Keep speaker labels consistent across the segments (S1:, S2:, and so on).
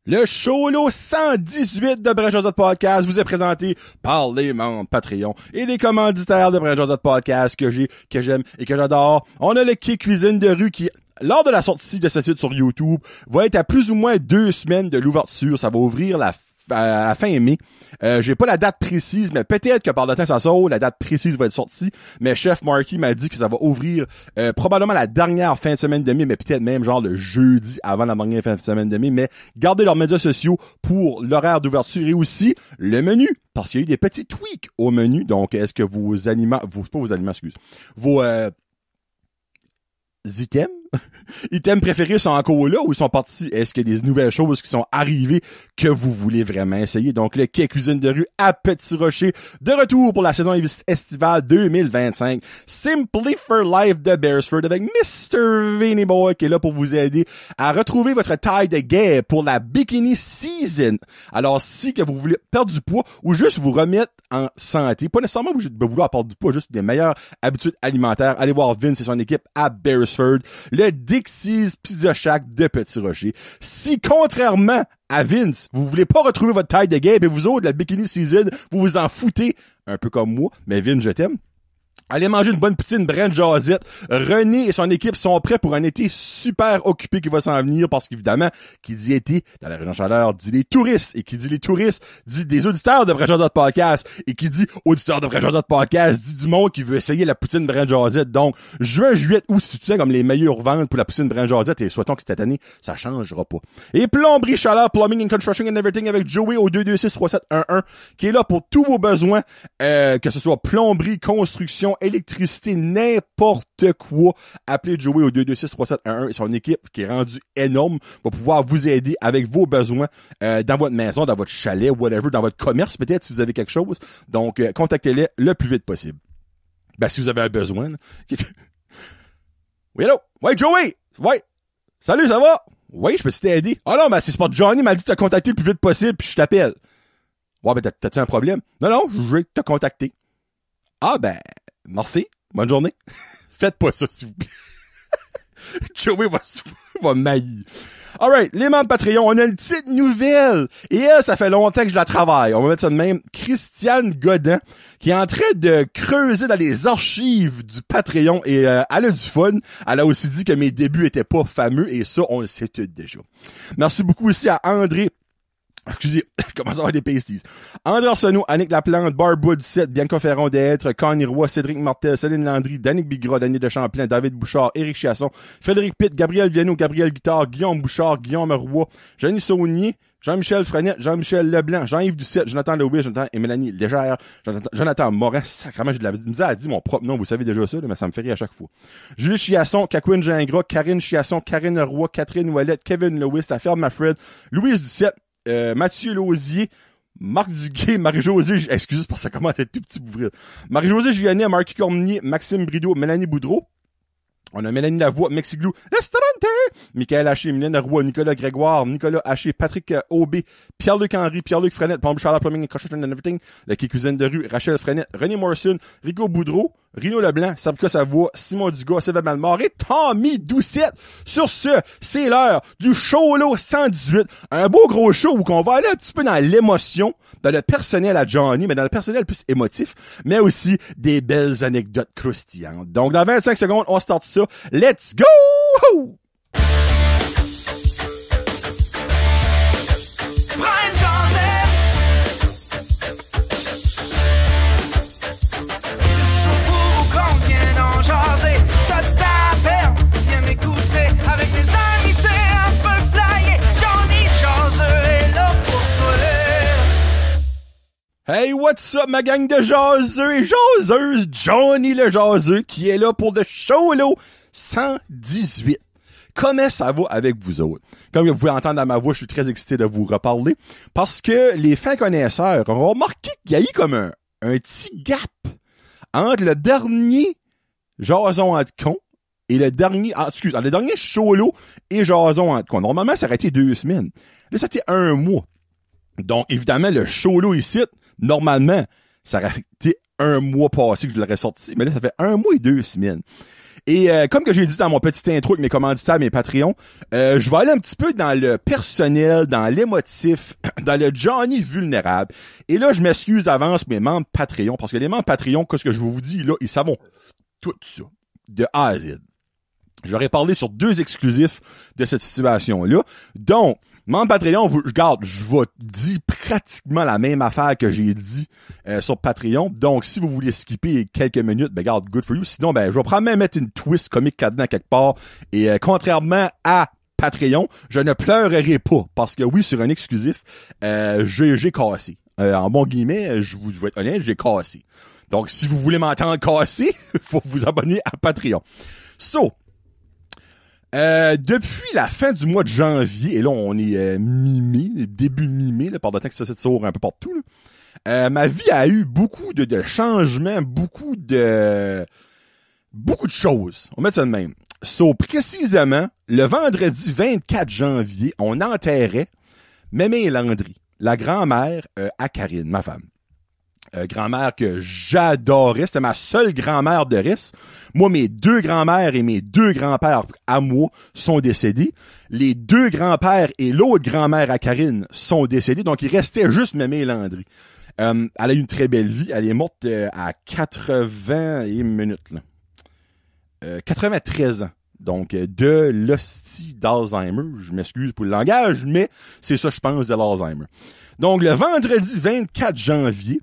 S1: Le show-lot 118 de Brun Josette Podcast vous est présenté par les membres Patreon et les commanditaires de Brun Josette Podcast que j'aime et que j'adore. On a le Quai Cuisine de rue qui, lors de la sortie de ce site sur YouTube, va être à plus ou moins 2 semaines de l'ouverture. Ça va ouvrir à la fin mai. J'ai pas la date précise, mais peut-être que par le temps ça sort, la date précise va être sortie. Mais Chef Marky m'a dit que ça va ouvrir probablement la dernière fin de semaine de mai, mais peut-être même genre le jeudi avant la dernière fin de semaine de mai. Mais gardez leurs médias sociaux pour l'horaire d'ouverture et aussi le menu, parce qu'il y a eu des petits tweaks au menu. Donc, est-ce que vos items préférés sont encore là ou ils sont partis? Est-ce qu'il y a des nouvelles choses qui sont arrivées que vous voulez vraiment essayer? Donc, le Quai Cuisine de rue à Petit Rocher, de retour pour la saison estivale 2025. Simply for Life de Beresford avec Mr. Vinny Boy qui est là pour vous aider à retrouver votre taille de guêpe pour la bikini season. Alors, si que vous voulez perdre du poids ou juste vous remettre en santé, pas nécessairement obligé de vouloir perdre du poids, juste des meilleures habitudes alimentaires, allez voir Vince et son équipe à Beresford, le Dixie's Pizza Shack de Petit Rocher. Si, contrairement à Vince, vous voulez pas retrouver votre taille de guêpe et vous autres, la bikini season, vous vous en foutez, un peu comme moi, mais Vince, je t'aime. Allez manger une bonne poutine Brun Josette. René et son équipe sont prêts pour un été super occupé qui va s'en venir parce qu'évidemment, qui dit été dans la région chaleur dit les touristes. Et qui dit les touristes dit des auditeurs de Brun Josette Podcast. Et qui dit auditeurs de Brun Josette Podcast dit du monde qui veut essayer la poutine Brun Josette. Donc, juin, juillet, août, si tu sais comme les meilleures ventes pour la poutine Brun Josette et souhaitons que cette année, ça changera pas. Et plomberie chaleur, plumbing and construction and everything avec Joey au 226-3711 qui est là pour tous vos besoins, que ce soit plomberie, construction, électricité, n'importe quoi. Appelez Joey au 226-3711 et son équipe qui est rendue énorme va pouvoir vous aider avec vos besoins dans votre maison, dans votre chalet, whatever, dans votre commerce peut-être si vous avez quelque chose. Donc, contactez-les le plus vite possible. Ben, si vous avez un besoin. Là. Oui, allô? Ouais, Joey! Ouais! Salut, ça va? Oui, je peux t'aider? Ah non, ben c'est pas Johnny m'a dit de te contacter le plus vite possible puis je t'appelle. Ouais, ben t'as-tu un problème? Non, je vais te contacter. Ah ben... Merci. Bonne journée. Faites pas ça, s'il vous plaît. Joey va maillir. Alright, les membres Patreon, on a une petite nouvelle. Et elle, ça fait longtemps que je la travaille. On va mettre ça de même. Christiane Godin, qui est en train de creuser dans les archives du Patreon et elle a du fun. Elle a aussi dit que mes débuts étaient pas fameux et ça, on le sait tout déjà. Merci beaucoup aussi à André. Excusez, je commence à avoir des pasties. André Arsenault, Annick Laplante, Barbara Ducette, Bianca Ferron d'être, Connie Roy, Cédric Martel, Céline Landry, Danick Bigra, Daniel de Champlain, David Bouchard, Éric Chiasson, Frédéric Pitt, Gabriel Viano, Gabriel Guitard, Guillaume Bouchard, Guillaume Roy, Jenny Saunier, Jean-Michel Frenette, Jean-Michel Leblanc, Jean-Yves Ducette, Jonathan Lewis, Jonathan et Mélanie Légère, Jonathan Morin, sacrément, j'ai de la misère à dire mon propre nom, vous savez déjà ça, là, mais ça me fait rire à chaque fois. Julie Chiasson, Kakwin Gingras, Karine Chiasson, Karine Roy, Catherine Ouellette, Kevin Lewis, Affaire Mafred, Louise Ducette, Mathieu Lausier, Marc Duguay, Marie-Josée, excusez pour ça commence à être tout petit ouvrir. Marie-Josée Julianet, Marc Cormier, Maxime Brideau, Mélanie Boudreau. On a Mélanie Lavoie, Mexiglou, Restaurante, Michael Haché, Mylène Roy, Nicolas Grégoire, Nicolas Haché, Patrick Aubé, Pierre-Luc Henry, Pierre-Luc Frenette, Pompe Charlotte, Plumbing and Construction and Everything, le Quai Cuisine de rue, Rachel Frenette, René Morrison, Rico Boudreau, Rino Leblanc, Sabrina Savoie, Simon Dugas, Sylvain Malmort et Tommy Doucette. Sur ce, c'est l'heure du show-lot 118. Un beau gros show où on va aller un petit peu dans l'émotion, dans le personnel à Johnny, mais dans le personnel plus émotif, mais aussi des belles anecdotes croustillantes. Donc, dans 25 secondes, on start ça. Let's go! Hey, what's up, ma gang de jaseux et jaseuses? Johnny le jaseux qui est là pour le show-lot 118. Comment ça va avec vous autres? Comme vous pouvez entendre dans ma voix, je suis très excité de vous reparler parce que les fins connaisseurs ont remarqué qu'il y a eu comme un petit gap entre le dernier Jason entre cons et le dernier, le dernier show-lot et Jason entre cons. Normalement, ça aurait été 2 semaines. Là, ça a été 1 mois. Donc, évidemment, le show-lot ici, normalement, ça aurait été 1 mois passé que je l'aurais sorti, mais là, ça fait 1 mois et 2 semaines. Et comme que j'ai dit dans mon petit intro avec mes commanditaires, mes Patreons, je vais aller un petit peu dans le personnel, dans l'émotif, dans le Johnny vulnérable. Et là, je m'excuse d'avance mes membres Patreon, parce que les membres Patreon, qu'est-ce que je vous dis là, ils savent tout ça, de A à Z. J'aurais parlé sur 2 exclusifs de cette situation-là. Donc, membre Patreon, je vous dis pratiquement la même affaire que j'ai dit sur Patreon. Donc, si vous voulez skipper quelques minutes, ben garde, good for you. Sinon, ben je vais probablement mettre une twist comique là-dedans quelque part. Et contrairement à Patreon, je ne pleurerai pas. Parce que oui, sur un exclusif, j'ai cassé. En bon guillemets, je vais être honnête, j'ai cassé. Donc, si vous voulez m'entendre casser, faut vous abonner à Patreon. So, depuis la fin du mois de janvier, et là on est mi-mai, début mi-mai, là, pendant que ça sort un peu partout, là, ma vie a eu beaucoup de changements, beaucoup de choses. On met ça de même. So, précisément, le vendredi 24 janvier, on enterrait Mémé Landry, la grand-mère à Karine, ma femme. Grand-mère que j'adorais. C'était ma seule grand-mère de reste. Moi, mes 2 grands-mères et mes 2 grands-pères à moi sont décédés. Les 2 grands-pères et l'autre grand-mère à Karine sont décédés. Donc, il restait juste Mémé Landry. Elle a eu une très belle vie. Elle est morte à 80 minutes, là. 93 ans. Donc, de l'hostie d'Alzheimer. Je m'excuse pour le langage, mais c'est ça, je pense, de l'Alzheimer. Donc, le vendredi 24 janvier,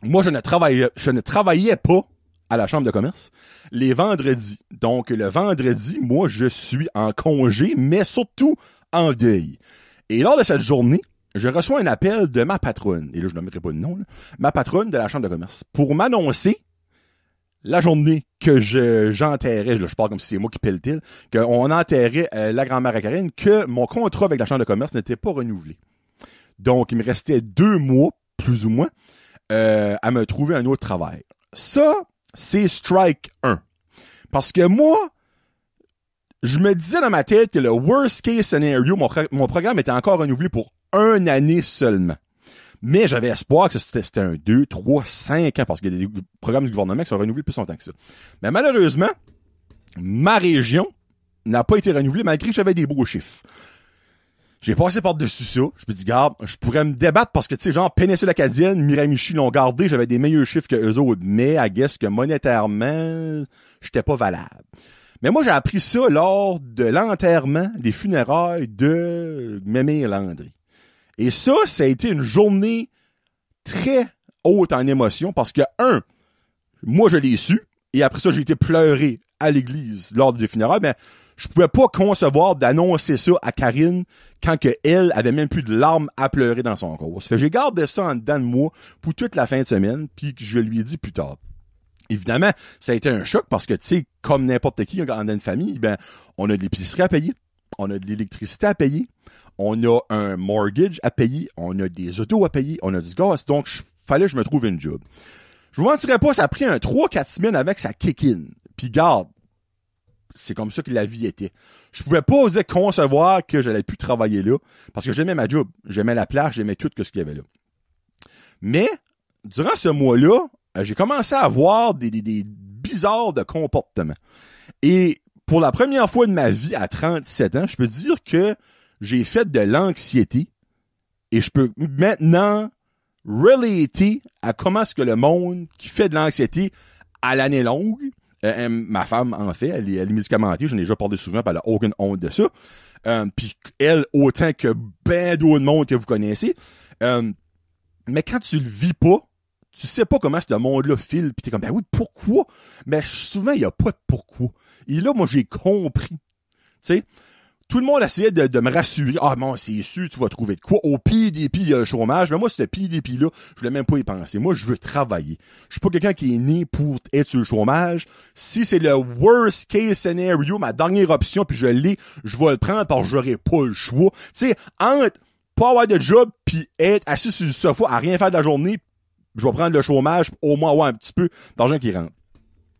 S1: moi, je ne travaillais pas à la chambre de commerce les vendredis. Donc, le vendredi, moi, je suis en congé, mais surtout en deuil. Et lors de cette journée, je reçois un appel de ma patronne, et là, je nommerai pas de nom, là, ma patronne de la chambre de commerce, pour m'annoncer la journée que j'enterrais, je parle comme si c'est moi qui pèle-t-il, qu'on enterrait la grand-mère à Karine, que mon contrat avec la chambre de commerce n'était pas renouvelé. Donc, il me restait 2 mois, plus ou moins, à me trouver un autre travail. Ça, c'est strike 1. Parce que moi, je me disais dans ma tête que le worst case scenario, mon programme était encore renouvelé pour 1 année seulement. Mais j'avais espoir que c'était un 2, 3, 5 ans, parce qu'il y a des programmes du gouvernement qui sont renouvelés plus longtemps que ça. Mais malheureusement, ma région n'a pas été renouvelée malgré que j'avais des beaux chiffres. J'ai passé par-dessus ça. Je me dis, garde, je pourrais me débattre parce que, tu sais, genre, Péninsule Acadienne, Miramichi l'ont gardé, j'avais des meilleurs chiffres que eux autres, mais, I guess que monétairement, j'étais pas valable. Mais moi, j'ai appris ça lors de l'enterrement des funérailles de Mémé Landry. Et ça a été une journée très haute en émotion parce que, moi, je l'ai su, et après ça, j'ai été pleurer à l'église lors des funérailles, mais je pouvais pas concevoir d'annoncer ça à Karine quand que elle avait même plus de larmes à pleurer dans son corps. Ça fait que j'ai gardé ça en dedans de moi pour toute la fin de semaine, puis que je lui ai dit plus tard. Évidemment, ça a été un choc parce que, tu sais, comme n'importe qui dans une famille, ben, on a de l'épicerie à payer, on a de l'électricité à payer, on a un mortgage à payer, on a des autos à payer, on a du gaz, donc fallait que je me trouve une job. Je vous mentirais pas, ça a pris 3-4 semaines avec sa kick-in. Puis garde, c'est comme ça que la vie était. Je pouvais pas oser concevoir que j'allais plus travailler là, parce que j'aimais ma job, j'aimais la plage, j'aimais tout ce qu'il y avait là. Mais, durant ce mois-là, j'ai commencé à avoir des bizarres de comportements. Et pour la première fois de ma vie, à 37 ans, je peux dire que j'ai fait de l'anxiété et je peux maintenant relater à comment est-ce que le monde qui fait de l'anxiété à l'année longue, ma femme en fait, elle est médicamentée, j'en ai déjà parlé souvent, puis elle a aucune honte de ça. Puis elle, autant que ben d'autres monde que vous connaissez. Mais quand tu le vis pas, tu sais pas comment ce monde-là file, pis t'es comme, ben oui, pourquoi? Mais souvent, il y a pas de pourquoi. Et là, moi, j'ai compris. Tu sais, tout le monde essayait de me rassurer. Ah, bon, c'est sûr, tu vas trouver de quoi. Au PDP, il y a le chômage. Mais moi, ce PDP-là, je voulais même pas y penser. Moi, je veux travailler. Je suis pas quelqu'un qui est né pour être sur le chômage. Si c'est le worst case scenario, ma dernière option, puis je l'ai, je vais le prendre parce que j'aurai pas le choix. Tu sais, entre pas avoir de job puis être assis sur le sofa à rien faire de la journée, je vais prendre le chômage pour au moins avoir un petit peu d'argent qui rentre.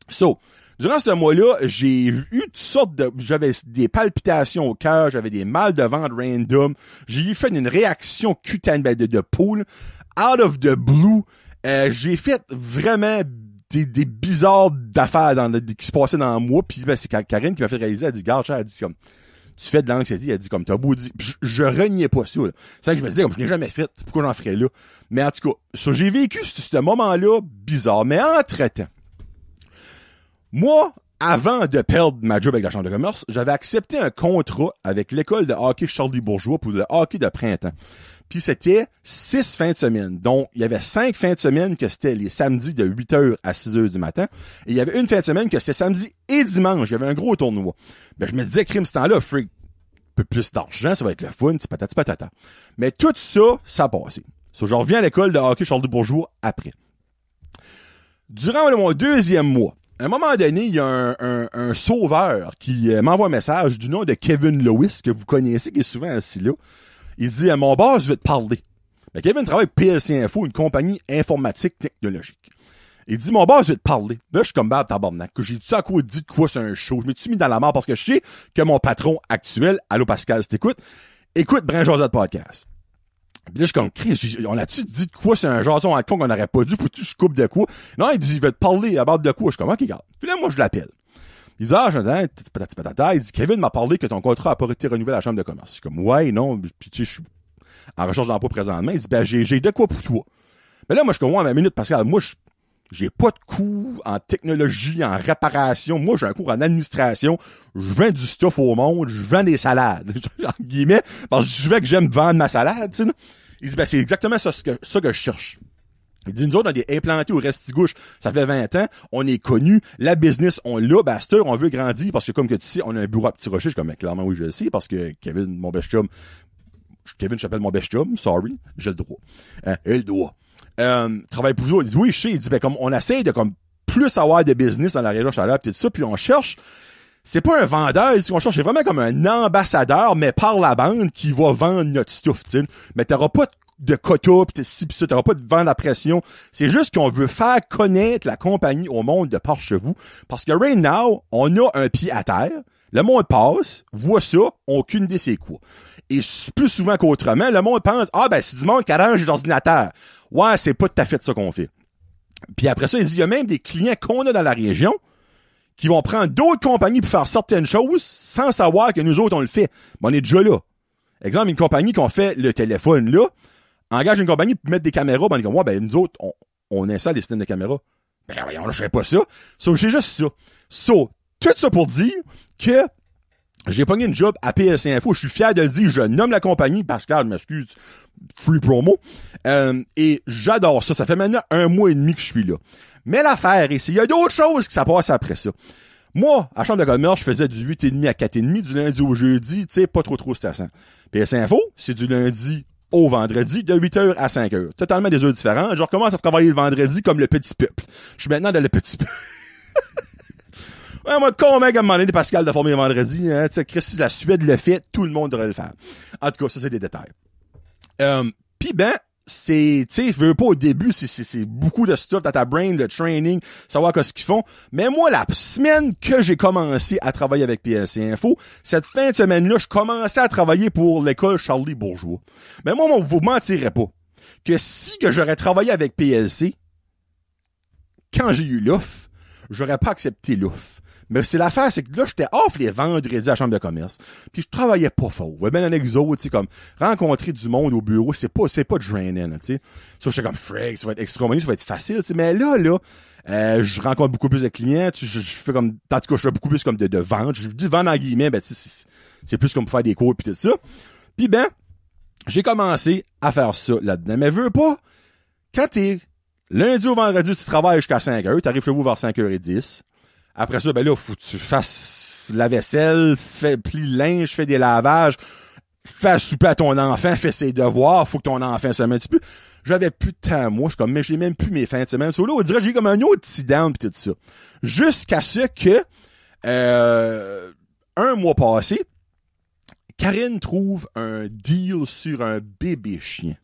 S1: So, durant ce mois-là, j'ai eu toutes sortes j'avais des palpitations au cœur, j'avais des mal de ventre random, j'ai eu fait une réaction cutanée de peau, out of the blue. J'ai fait vraiment des bizarres d'affaires qui se passaient dans moi, puis ben, c'est Karine qui m'a fait réaliser, elle dit, garde, elle dit comme, tu fais de l'anxiété, elle dit comme, t'as beau dire, je reniais pas ça, là. C'est vrai que je me disais, comme, je l'ai jamais fait, pourquoi j'en ferais là? Mais en tout cas, j'ai vécu ce moment-là bizarre, mais entre-temps, moi, avant de perdre ma job avec la Chambre de commerce, j'avais accepté un contrat avec l'école de hockey Charlie-Bourgeois pour le hockey de printemps. Puis c'était 6 fins de semaine. Donc, il y avait 5 fins de semaine que c'était les samedis de 8h à 6h du matin. Et il y avait une fin de semaine que c'était samedi et dimanche. Il y avait un gros tournoi. Ben, je me disais, crime, ce temps-là, freak, un peu plus d'argent, ça va être le fun, c'est patati patata. Mais tout ça, ça a passé. So, je reviens à l'école de hockey Charles-de-Bourgeois après. Durant mon 2e mois, à un moment donné, il y a un sauveur qui m'envoie un message du nom de Kevin Lewis, que vous connaissez, qui est souvent assis là. Il dit, mon boss veut te parler. Mais Kevin travaille avec PLC Info, une compagnie informatique technologique. Il dit, mon boss veut te parler. Là, je suis comme tabarnak. Que j'ai dit ça à quoi dit de quoi c'est un show. Je m'ai-tu mis dans la mort parce que je sais que mon patron actuel, allô Pascal, si t'écoutes, écoute Brin Josette Podcast. Puis là, je suis comme, Chris, on a-tu dit de quoi c'est un jason à con qu'on n'aurait pas dû? Faut-tu que je coupe de quoi? Non, il dit, il veut te parler à bord de quoi? Je suis comme, ok, regarde. Puis là, moi, je l'appelle. Il dit, j'entends, il dit, Kevin m'a parlé que ton contrat a pas été renouvelé à la Chambre de commerce. Je suis comme, ouais, non, puis tu sais, je suis en recherche d'emploi présentement. Il dit, ben, j'ai de quoi pour toi. Mais là, moi, je suis comme, ouais, mais minute, Pascal, moi, j'ai pas de cours en technologie, en réparation. Moi, j'ai un cours en administration. Je vends du stuff au monde. Je vends des salades. En guillemets, parce que je veux que j'aime vendre ma salade, tu sais. Il dit, ben, c'est exactement ça que je cherche. Il dit, nous autres, on est implantés au Restigouche. Ça fait 20 ans. On est connus. La business, on l'a. Ben, on veut grandir parce que, comme que tu sais, on a un bureau à Petit Rocher. Je suis comme, clairement, oui, je le sais parce que Kevin, mon best chum, Kevin, j'appelle mon best chum. Sorry. J'ai le droit. Le droit. Travaille pour vous. Il dit, oui, je sais. Il dit, ben, comme, on essaye de, comme, plus avoir de business dans la région Chaleur pis tout ça. Puis on cherche. C'est pas un vendeur, ici qu'on cherche. C'est vraiment comme un ambassadeur, mais par la bande qui va vendre notre stuff, tu sais. Mais t'auras pas de quota pis ci pis ça, t'auras pas de vendre à pression. C'est juste qu'on veut faire connaître la compagnie au monde de par chez vous. Parce que right now, on a un pied à terre. Le monde passe, voit ça, on aucune idée c'est quoi. Et plus souvent qu'autrement, le monde pense, ah ben c'est du monde qui arrange les ordinateurs. Ouais, c'est pas tout à fait ça qu'on fait. Puis après ça, il dit, il y a même des clients qu'on a dans la région qui vont prendre d'autres compagnies pour faire certaines choses sans savoir que nous autres, on le fait. Mais on est déjà là. Exemple, une compagnie qui ont fait le téléphone là, engage une compagnie pour mettre des caméras, ben on est comme, ouais, ben nous autres, on installe des systèmes de caméras. Ben voyons, je fais pas ça. So, j'ai juste ça. So, tout ça pour dire que j'ai pogné une job à PLC Info. Je suis fier de le dire. Je nomme la compagnie. Pascal, je m'excuse. Free promo. Et j'adore ça. Ça fait maintenant 1 mois et demi que je suis là. Mais l'affaire, il y a d'autres choses qui ça passe après ça. Moi, à la Chambre de commerce, je faisais du 8h30 à 4h30, du lundi au jeudi, tu sais, pas trop stressant. PLC Info, c'est du lundi au vendredi, de 8h à 5h. Totalement des heures différentes. Je recommence à travailler le vendredi comme le petit peuple. Je suis maintenant dans le petit peuple. Ouais, moi, convaincu à un moment donné, Pascal, de former le vendredi, hein, tu sais, Chris, si la Suède le fait, tout le monde devrait le faire. En tout cas, ça, c'est des détails. Pis ben, c'est, tu sais, je veux pas au début, c'est beaucoup de stuff dans ta brain, de training, savoir qu'est-ce qu'ils font. Mais moi, la semaine que j'ai commencé à travailler avec PLC Info, cette fin de semaine-là, je commençais à travailler pour l'école Charlie-Bourgeois. Mais moi, vous mentirais pas que si que j'aurais travaillé avec PLC, quand j'ai eu l'offre, j'aurais pas accepté l'offre. Mais c'est l'affaire, c'est que là, j'étais off les vendredis à la Chambre de commerce. Puis je travaillais pas fort. Ouais, ben, avec les autres, tu sais, comme, rencontrer du monde au bureau, c'est pas drainant, tu sais. Ça, j'étais comme, freak, ça va être extra money, ça va être facile, tu sais. Mais là, je rencontre beaucoup plus de clients, je fais comme, en tout cas, je fais beaucoup plus comme de vente. Je dis vendre en guillemets, ben, tu sais, c'est plus comme pour faire des cours pis tout ça. Puis ben, j'ai commencé à faire ça là-dedans. Mais veux pas, quand t'es lundi au vendredi, tu travailles jusqu'à 5h, t'arrives chez vous vers 5h10. Après ça, ben là, faut que tu fasses la vaisselle, plie le linge, fais des lavages, fais souper à ton enfant, fais ses devoirs, faut que ton enfant se mette un petit peu. J'avais plus de temps, moi, je suis comme, mais j'ai même plus mes fins de semaine. So là, on dirait, j'ai comme un autre petit down pis tout ça. Jusqu'à ce que, 1 mois passé, Karine trouve un deal sur un bébé chien.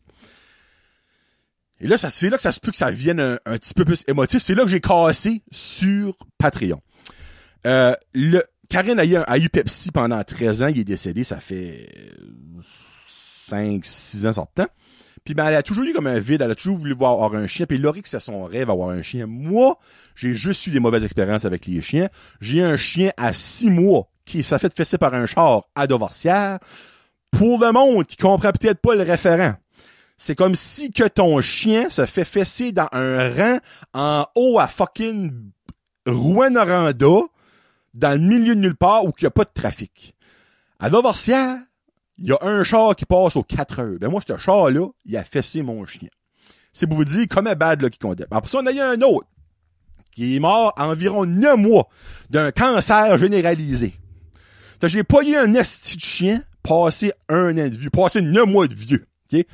S1: Et là, c'est là que ça se peut que ça vienne un petit peu plus émotif. C'est là que j'ai cassé sur Patreon. Karine a eu Pepsi pendant 13 ans. Il est décédé, ça fait 5-6 ans, sortant. Puis ben, elle a toujours eu comme un vide, elle a toujours voulu avoir un chien, puis Laurie, c'est son rêve, avoir un chien. Moi, j'ai juste eu des mauvaises expériences avec les chiens. J'ai eu un chien à 6 mois qui s'est fait fesser par un char à Dauversière. Pour le monde qui comprend peut-être pas le référent, c'est comme si que ton chien se fait fesser dans un rang en haut à fucking Rouyn-Noranda, dans le milieu de nulle part où il n'y a pas de trafic. À Dauversière, il y a un char qui passe aux 4 heures. Ben moi, ce char-là, il a fessé mon chien. C'est pour vous dire comme un bad là qui comptait. Après ça, on a eu un autre qui est mort à environ 9 mois d'un cancer généralisé. Fait que j'ai pas eu un esti de chien passer 1 an de vieux, passer 9 mois de vieux. OK?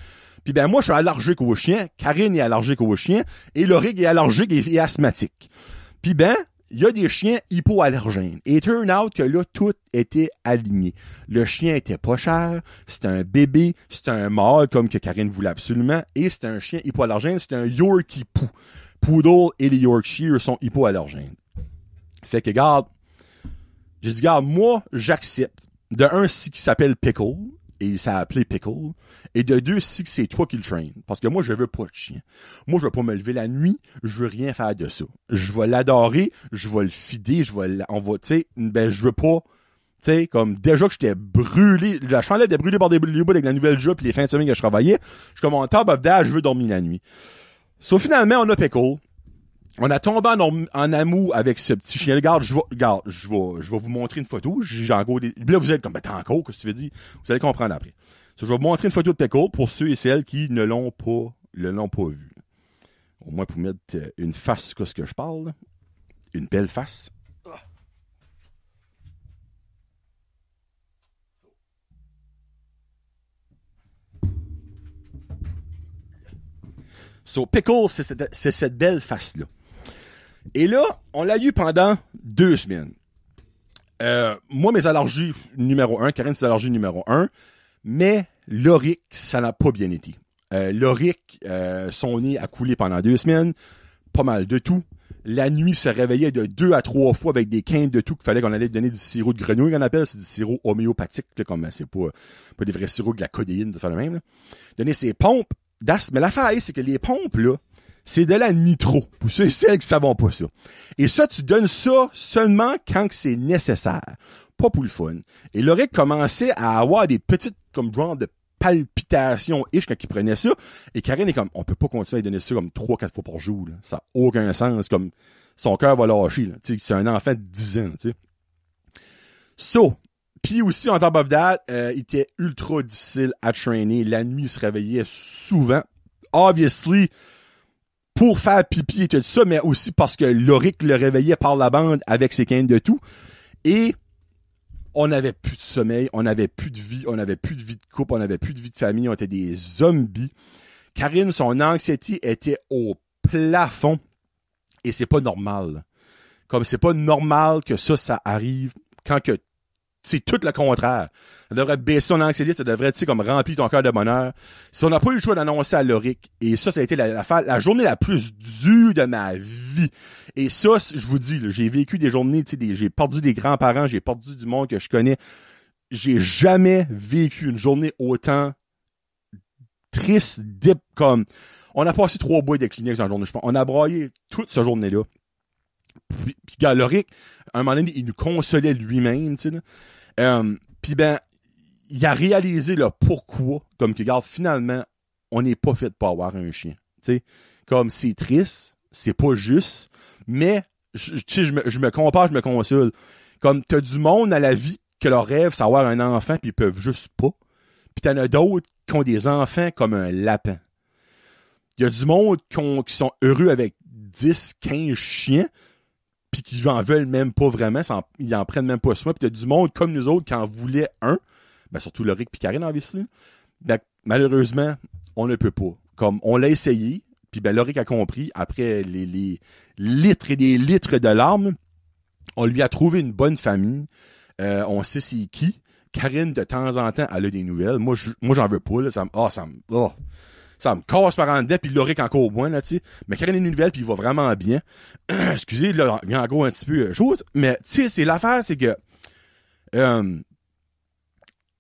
S1: Puis ben moi, je suis allergique aux chiens, Karine est allergique aux chiens, et Laurie est allergique et asthmatique. Puis ben, il y a des chiens hypoallergènes. Et turn out que là, tout était aligné. Le chien était pas cher, c'était un bébé, c'était un mâle comme que Karine voulait absolument, et c'était un chien hypoallergène, c'était un Yorkie Poo. Poodle et les Yorkshire sont hypoallergènes. Fait que, garde, j'ai dit, garde, moi, j'accepte. De un, si qui s'appelle Pickle, et il s'est appelé Pickle, et de deux, si que c'est toi qui le traîne. Parce que moi, je veux pas de chien. Moi, je veux pas me lever la nuit, je veux rien faire de ça. Je vais l'adorer, je vais le fider, on va, tu sais, ben, je veux pas, tu sais, comme, déjà que j'étais brûlé, la chandelle était brûlée par des bouts avec la nouvelle job pis les fins de semaine que je travaillais, je suis comme, en top of that, je veux dormir la nuit. So, finalement, on a Pickle. On a tombé en amour avec ce petit chien. Regarde, je vais vous montrer une photo. J'ai encore des, là, vous êtes comme, ben, t'as encore, qu'est-ce que tu veux dire? Vous allez comprendre après. So, je vais vous montrer une photo de Pickle pour ceux et celles qui ne l'ont pas vu. Au moins, pour mettre une face sur ce que je parle. Une belle face. So, Pickle, c'est cette belle face-là. Et là, on l'a eu pendant 2 semaines. Moi, mes allergies numéro 1, Karine, ses allergies numéro 1, mais Loric, ça n'a pas bien été. Loric, son nez a coulé pendant 2 semaines, pas mal de tout. La nuit, se réveillait de 2 à 3 fois avec des quintes de tout qu'il fallait qu'on allait donner du sirop de grenouille, qu'on appelle, c'est du sirop homéopathique, là, comme c'est pas des vrais sirops de la codéine, de faire le même, là. Donner ses pompes mais l'affaire, c'est que les pompes, là, c'est de la nitro. Pour ceux et celles qui savent pas ça. Et ça, tu donnes ça seulement quand c'est nécessaire. Pas pour le fun. Et Loric commençait à avoir des petites, comme genre de palpitations-ish quand il prenait ça. Et Karine est comme, on peut pas continuer à donner ça comme 3-4 fois par jour, là. Ça n'a aucun sens. Comme, son cœur va lâcher, là. Tu sais, c'est un enfant de 10 ans, tu sais. So, puis aussi, en top of that, il était ultra difficile à traîner. La nuit, il se réveillait souvent. Obviously, pour faire pipi et tout ça, mais aussi parce que Loric le réveillait par la bande avec ses quintes de tout. Et on n'avait plus de sommeil, on n'avait plus de vie, on n'avait plus de vie de couple, on n'avait plus de vie de famille, on était des zombies. Karine, son anxiété était au plafond. Et c'est pas normal. Comme c'est pas normal que ça arrive quand que c'est tout le contraire. Ça devrait baisser ton anxiété, ça devrait, tu sais, comme remplir ton cœur de bonheur. Si on n'a pas eu le choix d'annoncer à Loric, et ça a été la journée la plus dure de ma vie. Et ça, je vous dis, là, j'ai vécu des journées, tu sais, j'ai perdu des grands-parents, j'ai perdu du monde que je connais. J'ai jamais vécu une journée autant triste, comme, on a passé 3 boîtes de Kleenex dans la journée, je pense. On a braillé toute cette journée-là. Puis gars, Loric, à un moment donné, il nous consolait lui-même, tu sais, là. Puis ben, il a réalisé le pourquoi, comme que, regarde, finalement, on n'est pas fait pour avoir un chien, tu sais. Comme, c'est triste, c'est pas juste, mais, tu sais, je me compare, je me console. Comme, t'as du monde à la vie que leur rêve, c'est avoir un enfant, puis ils peuvent juste pas. Puis t'en as d'autres qui ont des enfants comme un lapin. Il y a du monde qui sont heureux avec 10, 15 chiens, puis qui en veulent même pas vraiment, ils en prennent même pas soin. Puis t'as du monde comme nous autres qui en voulaient un, ben surtout Loric puis Karine, obviously. Ben, malheureusement, on ne peut pas. Comme, on l'a essayé, puis ben Loric a compris, après les litres et des litres de larmes, on lui a trouvé une bonne famille, on sait c'est qui. Karine, de temps en temps, elle a des nouvelles. Moi, j'en veux pas, là, ça me casse par en dedans, puis Loric encore au moins, là, tu sais. Mais Karine a une nouvelle, puis il va vraiment bien. Excusez, là, il y a encore un petit peu chose. Mais, tu sais, c'est l'affaire, c'est que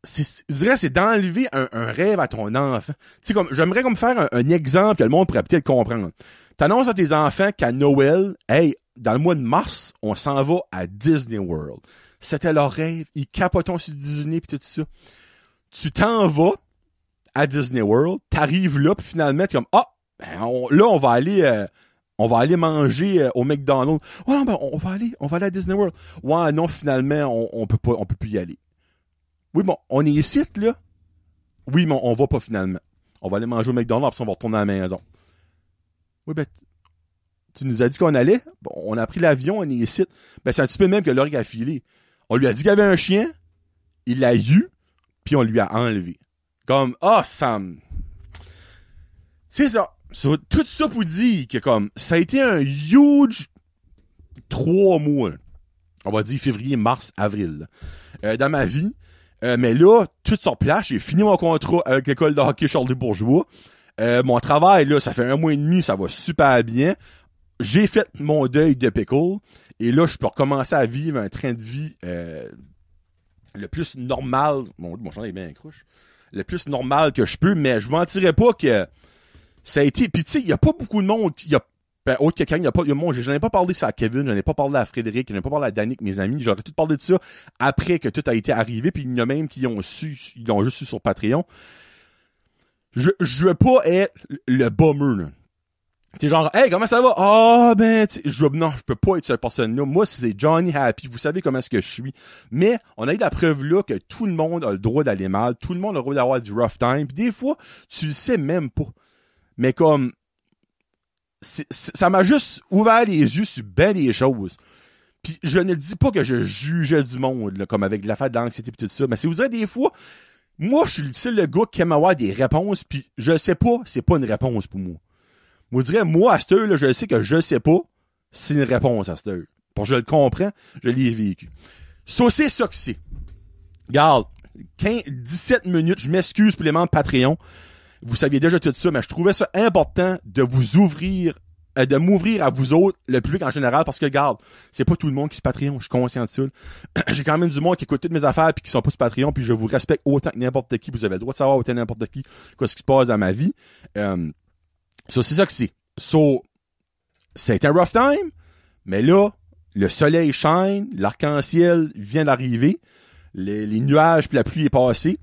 S1: je dirais, c'est d'enlever un rêve à ton enfant. Tu sais, comme, j'aimerais comme faire un exemple que le monde pourrait peut-être comprendre. T'annonces à tes enfants qu'à Noël, hey, dans le mois de mars, on s'en va à Disney World. C'était leur rêve. Ils capotent sur Disney pis tout ça. Tu t'en vas à Disney World, t'arrives là pis finalement, t'es comme, là, on va aller manger au McDonald's. Ouais, non, ben, on va aller à Disney World. Ouais, non, finalement, on peut plus y aller. Oui, bon, on est ici, là. Oui, mais on va pas finalement. On va aller manger au McDonald's, puis on va retourner à la maison. Oui, ben, tu nous as dit qu'on allait. Bon, on a pris l'avion, on est ici. Ben, c'est un petit peu le même que Laurie a filé. On lui a dit qu'il y avait un chien, il l'a eu, puis on lui a enlevé. Comme, c'est ça. Tout ça pour dire que, comme, ça a été un huge 3 mois. On va dire février, mars, avril. Dans ma vie. Mais là, tout sur place, j'ai fini mon contrat avec l'école de hockey Charles-des-Bourgeois. Mon travail, là, ça fait 1 mois et demi, ça va super bien. J'ai fait mon deuil de pickle. Et là, je peux recommencer à vivre un train de vie le plus normal. Mon chandail est bien accroche. Le plus normal que je peux, mais je vous mentirais pas que ça a été... Puis tu sais, il y a pas beaucoup de monde qui... autre que quand il y a pas... J'en ai pas parlé ça à Kevin, j'en ai pas parlé à Frédéric, j'en ai pas parlé à Danick, mes amis. J'aurais tout parlé de ça après que tout a été arrivé, puis il y en a même qui ont su, ils l'ont juste su sur Patreon. Je veux pas être le bummer, là. Tu sais, genre, hey, comment ça va? Non, je peux pas être cette personne-là. Moi, c'est Johnny Happy. Vous savez comment est-ce que je suis. Mais, on a eu la preuve là que tout le monde a le droit d'aller mal. Tout le monde a le droit d'avoir du rough time. Puis des fois, tu le sais même pas. Mais comme, ça m'a juste ouvert les yeux sur bien des choses. Puis je ne dis pas que je jugeais du monde, là, comme avec l'affaire de l'anxiété et tout ça. Mais c'est vous dire des fois, moi, je suis le gars qui aime avoir des réponses. Puis je sais pas, c'est pas une réponse pour moi. Moi, je dirais, moi, à cette heure, là, je sais que je sais pas, c'est une réponse à cette heure. Pour que je le comprends, je l'ai vécu. Ça, c'est ça que c'est. Regarde, 17 minutes, je m'excuse pour les membres Patreon. Vous saviez déjà tout ça, mais je trouvais ça important de vous ouvrir, de m'ouvrir à vous autres, le public en général, parce que, regarde, c'est pas tout le monde qui se Patreon, je suis conscient de ça. J'ai quand même du monde qui écoute toutes mes affaires puis qui sont pas sur Patreon, puis je vous respecte autant que n'importe qui. Vous avez le droit de savoir autant que n'importe qui quoi ce qui se passe dans ma vie. C'est ça que c'est. C'est un rough time, mais là, le soleil shine, l'arc-en-ciel vient d'arriver, les nuages puis la pluie est passée.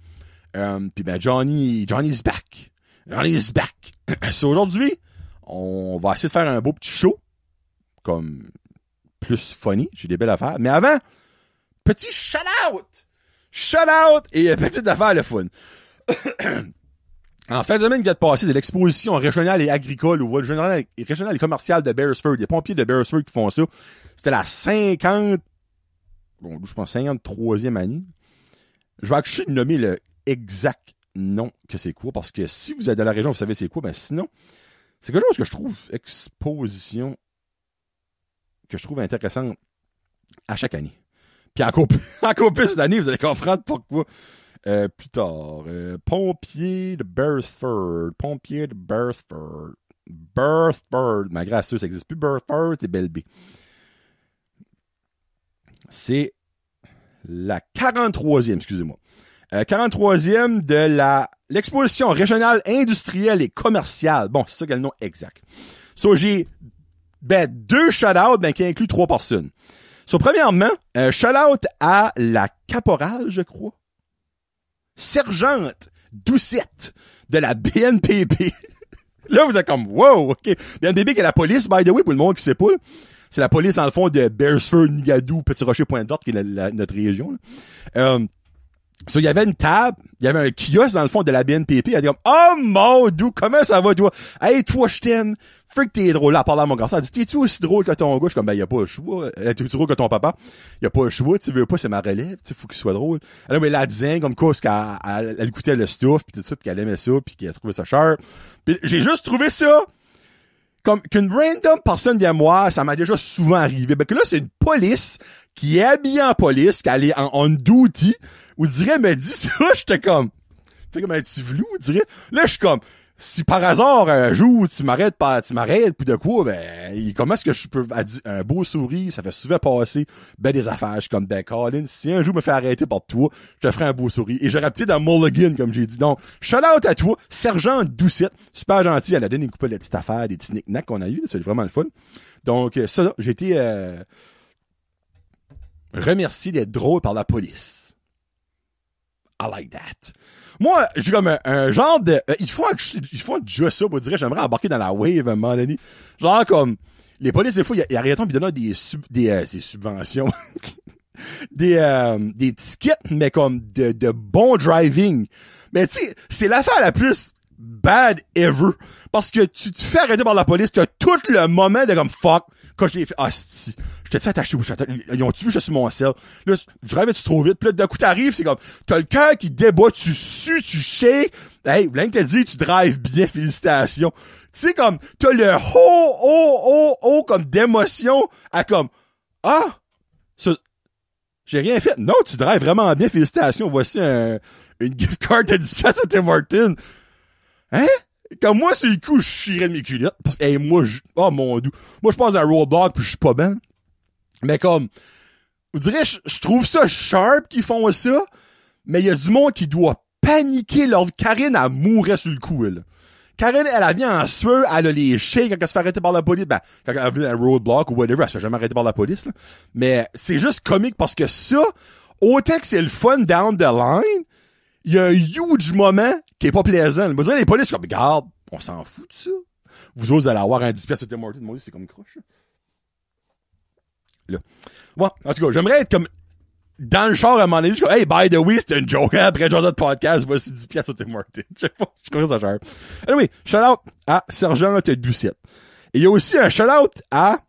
S1: Puis ben Johnny's back. Johnny's back. Aujourd'hui, on va essayer de faire un beau petit show, comme plus funny, j'ai des belles affaires. Mais avant, petit shout-out! Shout-out et petite affaire le fun. En fin de semaine qui vient de passer de l'exposition régionale et agricole ou régionale et commerciale de Beresford, des pompiers de Beresford qui font ça. C'était la 53e année. Je vais actually nommer le exact nom que c'est quoi, parce que si vous êtes dans la région, vous savez c'est quoi, ben sinon, c'est quelque chose que je trouve exposition que je trouve intéressante à chaque année. Puis encore plus cette année, vous allez comprendre pourquoi. Plus tard, pompier de Beresford. Ma grâce, ça existe plus. Beresford, c'est Belle B. C'est la 43e, excusez-moi. 43e de l'exposition régionale, industrielle et commerciale. Bon, c'est ça quel nom exact. So, j'ai, 2 shout-outs, qui incluent 3 personnes. So, premièrement, shout-out à la caporale, je crois. Sergente Doucette de la BNPP. Là, vous êtes comme, wow, ok. BNPP qui est la police, by the way, pour le monde qui sait pas. Là. C'est la police, dans le fond, de Beresford, Nigadou, Petit-Rocher, Pointe-d'Orte, qui est notre région. Il y avait une table, il y avait un kiosque, dans le fond, de la BNPP. Elle dit comme, oh mon Dieu, comment ça va, toi? Hey, toi, je t'aime. Freak, t'es drôle. Là, en parlant à mon garçon, elle dit, t'es-tu aussi drôle que ton gars? Je suis comme, y a pas le choix. T'es aussi drôle que ton papa? Y a pas le choix, tu veux pas, c'est ma relève, tu faut qu'il soit drôle. Alors, mais là, elle disait, comme quoi, elle écoutait le stuff, pis tout ça, pis qu'elle aimait ça, pis qu'elle trouvait ça cher. Pis j'ai juste trouvé ça, comme qu'une random personne vient moi, ça m'a déjà souvent arrivé. Ben que là, c'est une police qui est habillée en police, qui est en on-duty, ou dirait, me dit ça, j'étais comme, fait comme un petit flou, dirait. Là, je suis comme, si par hasard, un jour, tu m'arrêtes, puis de quoi, ben, comment est-ce que je peux, un beau sourire, ça fait souvent passer, ben, des affaires. Je suis comme, ben, Colin, si un jour me fait arrêter par toi, je te ferai un beau sourire. Et j'aurais petit dans Mulligan, comme j'ai dit. Donc, shout out à toi, Sergent Doucette. Super gentil, elle a donné une couple de petites affaires, des petits knick-knacks qu'on a eu, c'est vraiment le fun. Donc, ça, j'ai été, remercié d'être drôle par la police. I like that. Moi, j'ai comme un genre de... ils font déjà ça, pour dire, j'aimerais embarquer dans la wave à un moment donné. Genre comme... Les polices, des fois, ils arrêtent puis donnent des subventions. des tickets, mais comme de bon driving. Mais tu sais, c'est l'affaire la plus bad ever. Parce que tu te fais arrêter par la police, t'as tout le moment de comme fuck. Quand je l'ai fait, si, j'étais attaché où ils ont-tu vu, je suis mon sel. Là, je drive-tu trop vite. Puis là, d'un coup, t'arrives, c'est comme, t'as le cœur qui débat, tu sues, tu shakes. Hey, Blanc te dit, tu drives bien, félicitations. Tu sais, comme, t'as le oh, comme d'émotion à comme, ça, j'ai rien fait. Non, tu drives vraiment bien, félicitations. Voici une gift card de 10$ à Tim Hortons. Hein? Comme moi, c'est le coup, je chierais de mes culottes. Parce que, moi, oh mon dieu. Moi, je passe un roadblock puis je suis pas bien. Mais comme, vous direz, je trouve ça sharp qu'ils font ça. Mais il y a du monde qui doit paniquer leur vie. Karine, elle mourrait sur le coup, elle. Karine, elle vient en sueur, elle a les shakes quand elle se fait arrêter par la police. Ben, quand elle a vu un roadblock ou whatever, elle se fait jamais arrêter par la police, là. Mais c'est juste comique parce que ça, autant que c'est le fun down the line, il y a un huge moment qui est pas plaisant. Vous direz, les polices, comme, regarde, on s'en fout de ça. Vous autres, vous allez avoir un 10$ sur Tim Hortons. Moi, c'est comme une croche. Là. Moi, en tout cas, j'aimerais être comme, dans le char à un moment donné, je suis comme, hey, by the way, c'était une joke, hein, après Joseph Podcast, voici 10$ sur Tim Hortons. Je sais pas, je crois ça cher. Anyway, shout out à Sergent Doucette. Et il y a aussi un shout out à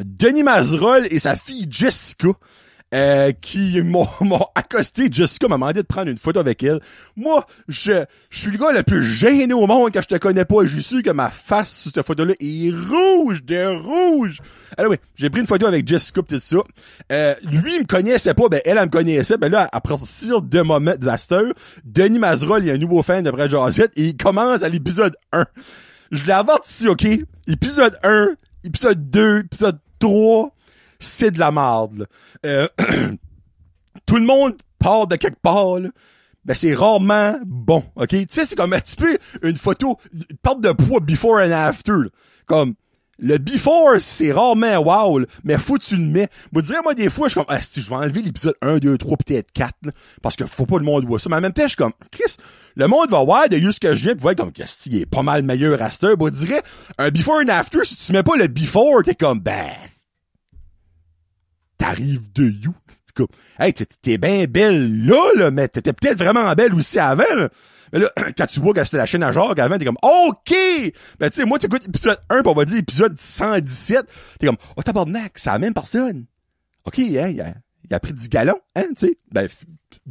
S1: Denis Mazerolle et sa fille Jessica. Qui m'ont accosté. Jessica m'a demandé de prendre une photo avec elle. Moi, je suis le gars le plus gêné au monde quand je te connais pas. Je suis sûr que ma face sur cette photo-là est rouge, de rouge. Alors oui, j'ai pris une photo avec Jessica pis tout ça. Lui, il me connaissait pas, ben elle me connaissait. Ben là, à partir de moment de Denis Mazerolle, il y a un nouveau fan de Brad Josette et il commence à l'épisode 1. Je l'ai averti, ok? Épisode 1, épisode 2, épisode 3... c'est de la merde, là. Tout le monde part de quelque part, là. Ben, c'est rarement bon, ok? Tu sais, c'est comme un petit peu une photo, une perte de poids before and after, là. Comme, le before, c'est rarement wow, là, mais faut que tu le mets. Moi, des fois, je suis comme, si je vais enlever l'épisode 1, 2, 3, peut-être 4, là, parce que faut pas le monde voit ça. Mais en même temps, je suis comme, Chris, le monde va voir de ce que je viens, pis voir comme, qu'est-ce qu'il est pas mal meilleur à cette heure. Je dirais, un before and after, si tu mets pas le before, t'es comme, t'arrives de you. Hey, t'es bien belle là, mais t'étais peut-être vraiment belle aussi avant, là. Mais là, quand tu vois que c'était la chaîne à Jacques avant, t'es comme, OK! Ben, tu sais, moi, t'écoutes épisode 1, pis on va dire épisode 117. T'es comme, oh, tabarnak, c'est la même personne. OK, hein, il a pris 10 gallons, hein, tu sais. Ben,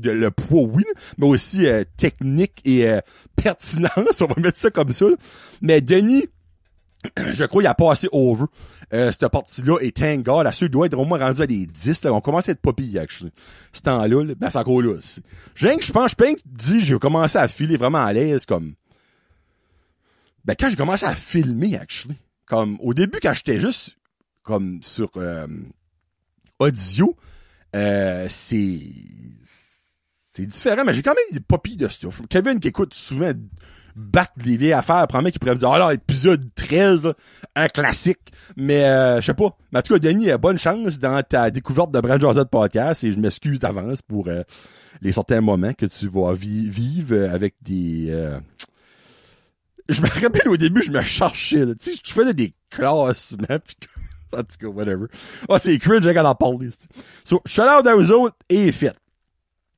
S1: le poids, oui, mais aussi technique et pertinence, on va mettre ça comme ça, là. Mais Denis, je crois qu'il a pas assez over cette partie-là, et thank God, la suite doit être au moins rendue à des 10, là. On commence à être pas pire, actually. Ce temps-là, là, ben, c'est encore là aussi. Je pense que j'ai commencé à filer vraiment à l'aise, comme, ben, quand j'ai commencé à filmer, actually. Comme, au début, quand j'étais juste, comme, sur, audio, c'est différent, mais j'ai quand même des poppies de stuff. Kevin qui écoute souvent battre les vieilles affaires, probablement qui pourrait me dire, là, épisode 13, là, un classique. Mais, je sais pas. Mais en tout cas, Denis, bonne chance dans ta découverte de Brad Josette Podcast et je m'excuse d'avance pour les certains moments que tu vas vivre avec des... Je me rappelle au début, je me cherchais, là. Tu sais, je faisais des classements, pis en tout cas, whatever. C'est cringe quand on en parle. So, shout out à eux autres et fait.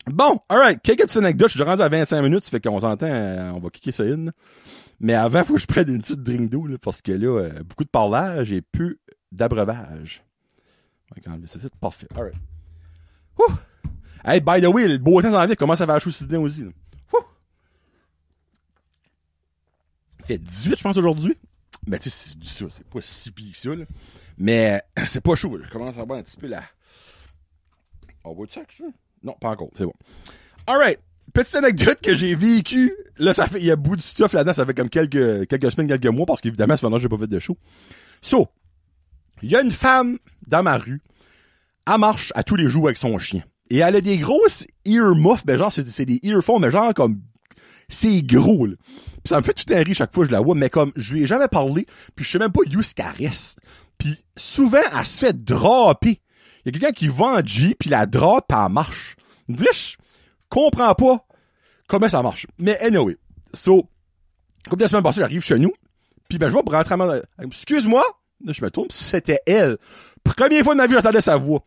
S1: Bon, alright, quelques petites anecdotes. Je suis rendu à 25 minutes, ça fait qu'on s'entend, on va kicker ça in. Mais avant, faut que je prenne une petite drink d'eau, là, parce que là, beaucoup de parlage et peu d'abreuvage. C'est parfait. Alright. Wouh! Hey, by the way, le beau temps s'en vient, commence à faire chaud Sydney aussi, là. Wouh! Il fait 18, je pense, aujourd'hui. Mais tu sais, c'est pas si pire que ça, là. Mais c'est pas chaud, là. Je commence à avoir un petit peu la... On voit ça, ça? Non, pas encore, c'est bon. Alright. petite anecdote que j'ai vécue. Là, il y a beaucoup de stuff là-dedans. Ça fait comme quelques semaines, quelques mois, parce qu'évidemment, ça fait longtemps que j'ai pas fait de show. So, il y a une femme dans ma rue. Elle marche à tous les jours avec son chien. Et elle a des grosses earmuffs, ben genre, c'est des earphones, mais genre comme, c'est gros, là. Puis ça me fait tout un rire chaque fois que je la vois, mais comme, je lui ai jamais parlé, puis je sais même pas où ce qu'elle reste. Puis souvent, elle se fait draper. Il y a quelqu'un qui va en Jeep, puis la drape, puis elle marche. Je comprends pas comment ça marche. Mais anyway, so, comme la semaine passée, j'arrive chez nous, puis ben je vois pour rentrer à ma... Excuse-moi, là, je me tourne, c'était elle. Première fois de ma vie, j'entendais sa voix.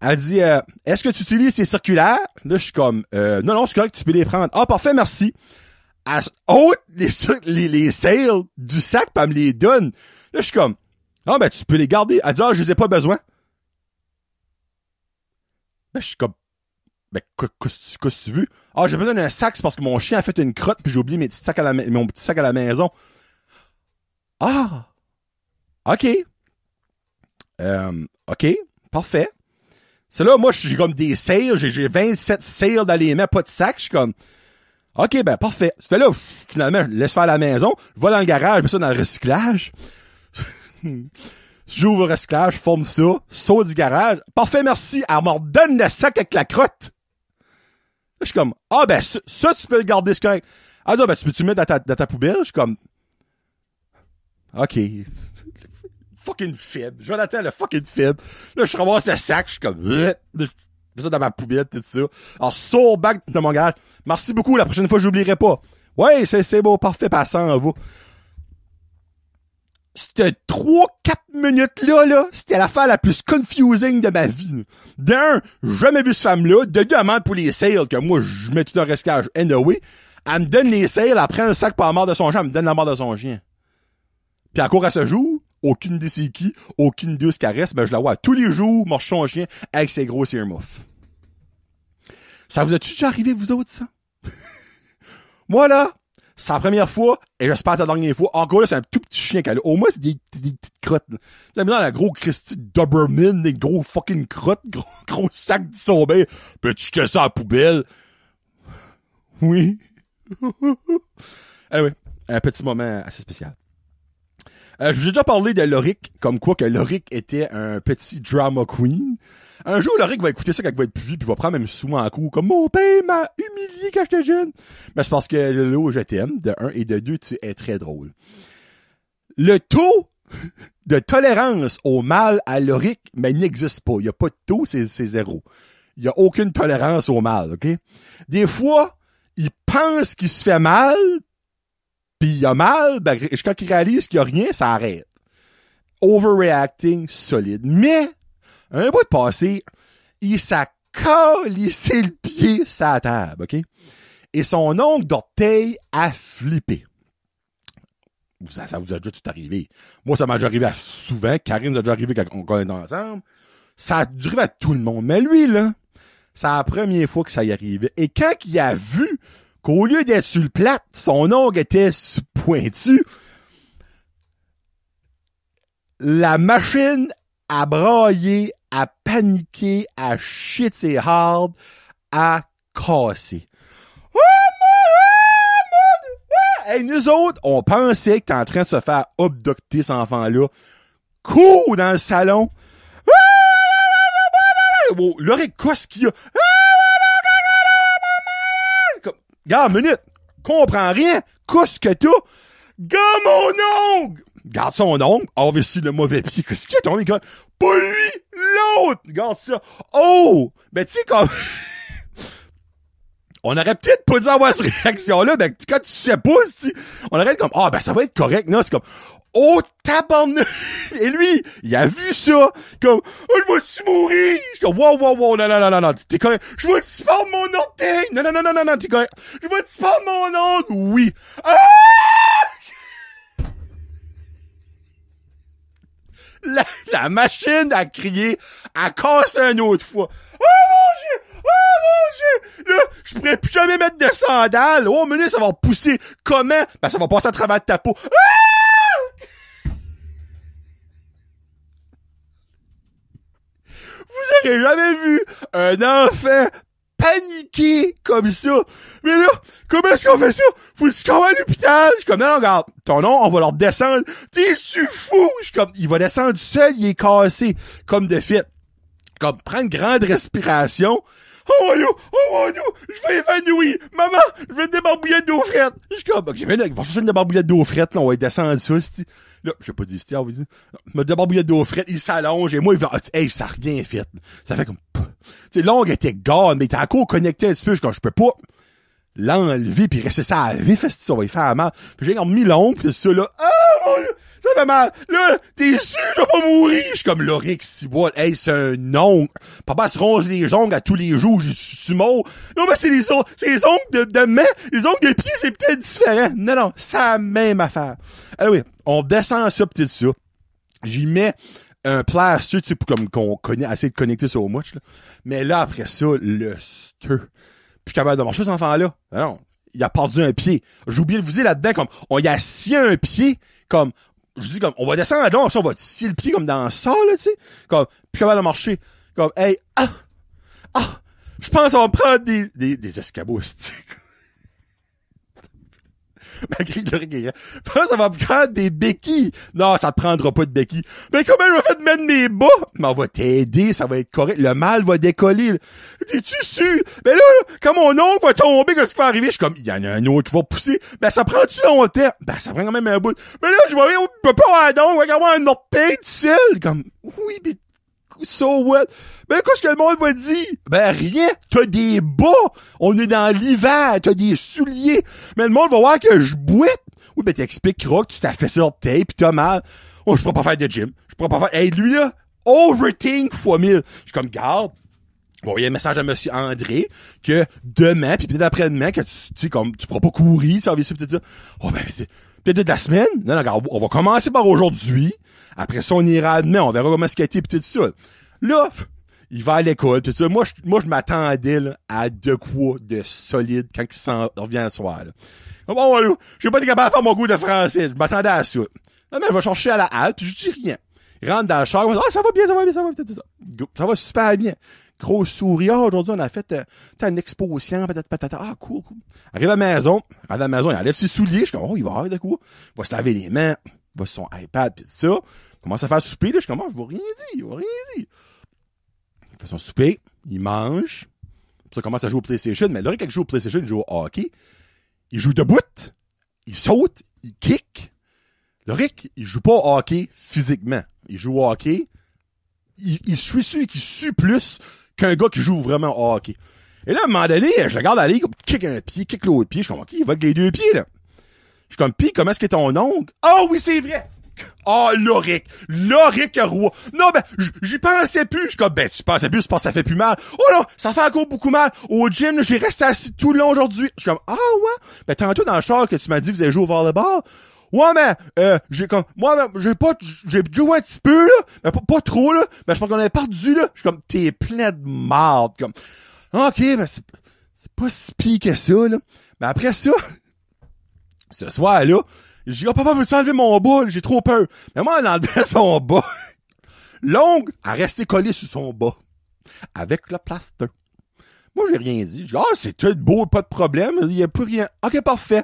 S1: Elle dit, est-ce que tu utilises ces circulaires? Là, je suis comme, non, c'est correct, tu peux les prendre. Ah, parfait, merci. Elle ôte les sales du sac, pis elle me les donne. Là, je suis comme, ah, ben, tu peux les garder. Elle dit, ah, je les ai pas besoin. Ben, je suis comme, ben, qu'est-ce que tu veux? Ah, j'ai besoin d'un sac, c'est parce que mon chien a fait une crotte, puis j'ai oublié mon petit sac à la maison. Ah! OK. OK. Parfait. C'est là, moi, j'ai comme des sales, j'ai 27 sales dans les mains, pas de sac, je suis comme, OK, ben, parfait. Ça fait là, finalement, je laisse faire à la maison, je vais dans le garage, je mets ça dans le recyclage. J'ouvre le recyclage, je forme ça, saute du garage. Parfait, merci. Elle me redonne le sac avec la crotte. Là, je suis comme, ah, ben, ça, tu peux le garder, c'est correct. Ah, non, ben, tu peux-tu le mettre dans ta poubelle? Je suis comme, OK. Fucking faible. Jonathan, le fucking faible. Là, je ramasse le sac, je suis comme, je mets ça dans ma poubelle, tout ça. Alors, sors back de mon garage. Merci beaucoup, la prochaine fois, j'oublierai pas. Ouais, c'est beau, parfait, passant en vous. Cette 3-4 minutes-là, c'était l'affaire la plus confusing de ma vie. D'un, j'ai jamais vu cette femme-là. De deux, elle demande pour les sales, que moi, je mets tout un rescage. Anyway, elle me donne les sales, elle prend le sac pour la mort de son chien, elle me donne la mort de son chien. Puis encore à ce jour, aucune idée c'est qui, aucune idée ce qu'elle reste, ben je la vois tous les jours, marcher son chien avec ses gros earmuffs. Ça vous a-tu déjà arrivé, vous autres, ça? Moi, là, c'est la première fois, et j'espère que c'est la dernière fois. Encore là, c'est un tout petit chien qu'elle a. Au moins, c'est des petites crottes. T'as mis dans la gros Christy Doberman, des gros fucking crottes, gros sac du sommeil. Peux-tu jeter ça à la poubelle? Oui. Anyway, un petit moment assez spécial. Je vous ai déjà parlé de Loric, comme quoi que Loric était un petit drama queen. Un jour, Loric va écouter ça quand il va être plus vieux, puis il va prendre même souvent en coup, comme mon père m'a humilié quand j'étais jeune. Mais c'est parce que là, je t'aime, de un, et de deux, tu es très drôle. Le taux de tolérance au mal à Loric, mais il n'existe pas. Il n'y a pas de taux, c'est zéro. Il n'y a aucune tolérance au mal, OK? Des fois, il pense qu'il se fait mal, puis il a mal, ben, quand il réalise qu'il n'y a rien, ça arrête. Overreacting solide. Mais, un bout de passé, il s'est calissé le pied sur la table, OK? Et son ongle d'orteil a flippé. Ça vous a déjà tout arrivé. Moi, ça m'a déjà arrivé souvent. Karine nous a déjà arrivé quand on est ensemble. Ça a dû arriver à tout le monde. Mais lui, là, c'est la première fois que ça y arrivait. Et quand il a vu qu'au lieu d'être sur le plat, son ongle était pointu, la machine a braillé, a paniqué, a shit ses hard, a cassé. Oh mon Dieu! Hey, nous autres, on pensait que t'es en train de se faire abducter cet enfant-là. Cours dans le salon. Bon, Loric, qu'est-ce qu'il y a? Garde, minute. Comprends rien. Qu'est-ce que t'as? Garde mon ongle! Garde son ongle. Obviously, le mauvais pied. Qu'est-ce qu'il y a ton école? Pas lui! L'autre! Garde ça. Oh! Ben, tu sais, comme... on aurait peut-être pas dû avoir cette réaction-là, ben, quand tu sais pas, on aurait été comme, ah, ben, ça va être correct, non? C'est comme, oh, tabarnak! Et lui, il a vu ça, comme, oh, je vais-tu mourir? Je suis comme, wow, non, t'es correct. Je vais-tu perdre mon orteil? Non, t'es correct. Je vais-tu perdre mon ongle? Oui. Ah! La machine a crié, a cassé une autre fois. Oh mon Dieu! Là, je pourrais plus jamais mettre de sandales. Oh, mais là, ça va pousser. Comment? Ben, ça va passer à travers de ta peau. Ah! Vous aurez jamais vu un enfant paniqué comme ça. Mais là, comment est-ce qu'on fait ça? Faut-tu qu'on va à l'hôpital? Je suis comme, non, regarde, ton nom, on va leur descendre. T'es-tu fou? Je suis comme, il va descendre seul, il est cassé. Comme de fait. Comme, prends une grande respiration. Oh mon Dieu, je vais évanouir. Maman, je vais une débarbouillette d'eau frette. Je suis comme, ok, mais là, il va chercher une débarbouillette d'eau frette, là, on va descendre ça, c'ti. Là, j'ai pas dit c'ti, on va dire. Ma débarbouillette d'eau frette, il s'allonge, et moi, il va, hey, ça a rien fait. Ça fait comme, tu sais, l'ongle était gone, mais il était encore connecté un petit peu, je suis comme, je peux pas l'enlever pis rester ça à vif, ça va y faire mal. Puis j'ai remis l'ongle pis ça là, ah mon Dieu, ça fait mal. Là, t'es sûr que je vais pas mourir? Je suis comme Loric Ciboire, hey, c'est un ongle. Papa se ronge les ongles à tous les jours, je suis mort. Non, mais c'est les ongles de main, les ongles de pied, c'est peut-être différent. Non, c'est la même affaire. Alors oui, on descend ça pis tout ça. J'y mets un plaster, tu sais, comme qu'on connaît, essayer de connecter ça au match, là. Mais là, après ça, le stir. Plus capable de marcher, cet enfant-là. Non, il a perdu un pied. J'ai oublié de vous dire là-dedans, comme, on y a scié un pied, comme, je dis comme, on va descendre là, on va scier le pied comme dans ça, là, tu sais. Comme, plus capable de marcher. Comme, hey, je pense qu'on va prendre des escabeaux, malgré le regret. Je pense qu'on va prendre des béquilles. Non, ça te prendra pas de béquilles. Mais comment je vais faire de mettre mes bas? Mais on va t'aider, ça va être correct. Le mal va décoller. T'es-tu sûr? Mais là, quand mon oncle va tomber, qu'est-ce qui va arriver? Je suis comme, il y en a un autre qui va pousser. Ben, ça prend-tu longtemps? Ben, ça prend quand même un bout. Mais là, je peux pas avoir d'ongle, je vais avoir un orteil tout seul. Comme, oui, mais so what? Ben, qu'est-ce que le monde va dire? Ben, rien. T'as des bas. On est dans l'hiver. T'as des souliers. Mais le monde va voir que je bouette. Oui, ben, t'expliqueras que tu t'as fait ça l'orteil pis t'as mal. Oh, je pourrais pas faire de gym. Je pourrais pas faire, hey, lui, là, overthink fois 1000. Je suis comme, garde. Bon, il y a un message à monsieur André que demain pis peut-être après-demain que tu sais, comme, tu pourras pas courir, ça va peut-être dire, oh, ben, peut-être de la semaine. Non, regarde, on va commencer par aujourd'hui. Après ça, on ira demain, on verra comment ce qu'il a été pis tout ça. Là, il va à l'école pis ça. Moi, je m'attendais, là, à de quoi de solide quand il s'en revient le soir, là. Bon, là, j'ai pas été capable de faire mon cours de français. Je m'attendais à ça. Non, mais je vais chercher à la halle pis je dis rien. Il rentre dans le char, ça va bien, peut-être ça. Ça va super bien. Gros sourire. Aujourd'hui, on a fait, une exposition, peut-être, patata. Ah, cool. Arrive à la maison, il enlève ses souliers. Je suis comme, oh, il va avoir de quoi. Il va se laver les mains. Il va sur son iPad pis ça. Il commence à faire souper, là. Je commence, je vois rien dire. Il fait son souper. Il mange. Puis ça commence à jouer au PlayStation. Mais là, quand il joue au PlayStation, il joue au hockey. Il joue debout. Il saute. Il kick. Le Rick, il joue pas au hockey physiquement. Il joue au hockey. Il suit celui qui sue plus qu'un gars qui joue vraiment au hockey. Et là, à un moment donné, je regarde aller, comme, kick un pied, kick l'autre pied. Je suis comme, OK, il va avec les deux pieds, là. Je suis comme, pis, comment est-ce que ton oncle? Ah oui, c'est vrai! Ah, Loric Roy. Non, ben, j'y pensais plus. Je suis comme, ben, tu pensais plus, c'est parce que ça fait plus mal. Oh non, ça fait encore beaucoup mal. Au gym, j'ai resté assis tout le long aujourd'hui. Je suis comme, ah ouais? Ben, tantôt dans le char que tu m'as dit, vous avez joué au volleyball. Ouais, mais, j'ai joué un petit peu, là, mais pas trop, là, mais je pense qu'on avait perdu, là. Je suis comme, t'es plein de marde, comme, ok, mais c'est pas si pire que ça, là. Mais après ça, ce soir-là, j'ai dit, oh, papa, veux-tu enlever mon bas? J'ai trop peur. Mais moi, en enlevant son bas, l'ongle a resté collé sur son bas. Avec le plaster. Moi, j'ai rien dit. J'ai dit, ah, c'est tout beau, pas de problème. Il y a plus rien. Ok, parfait.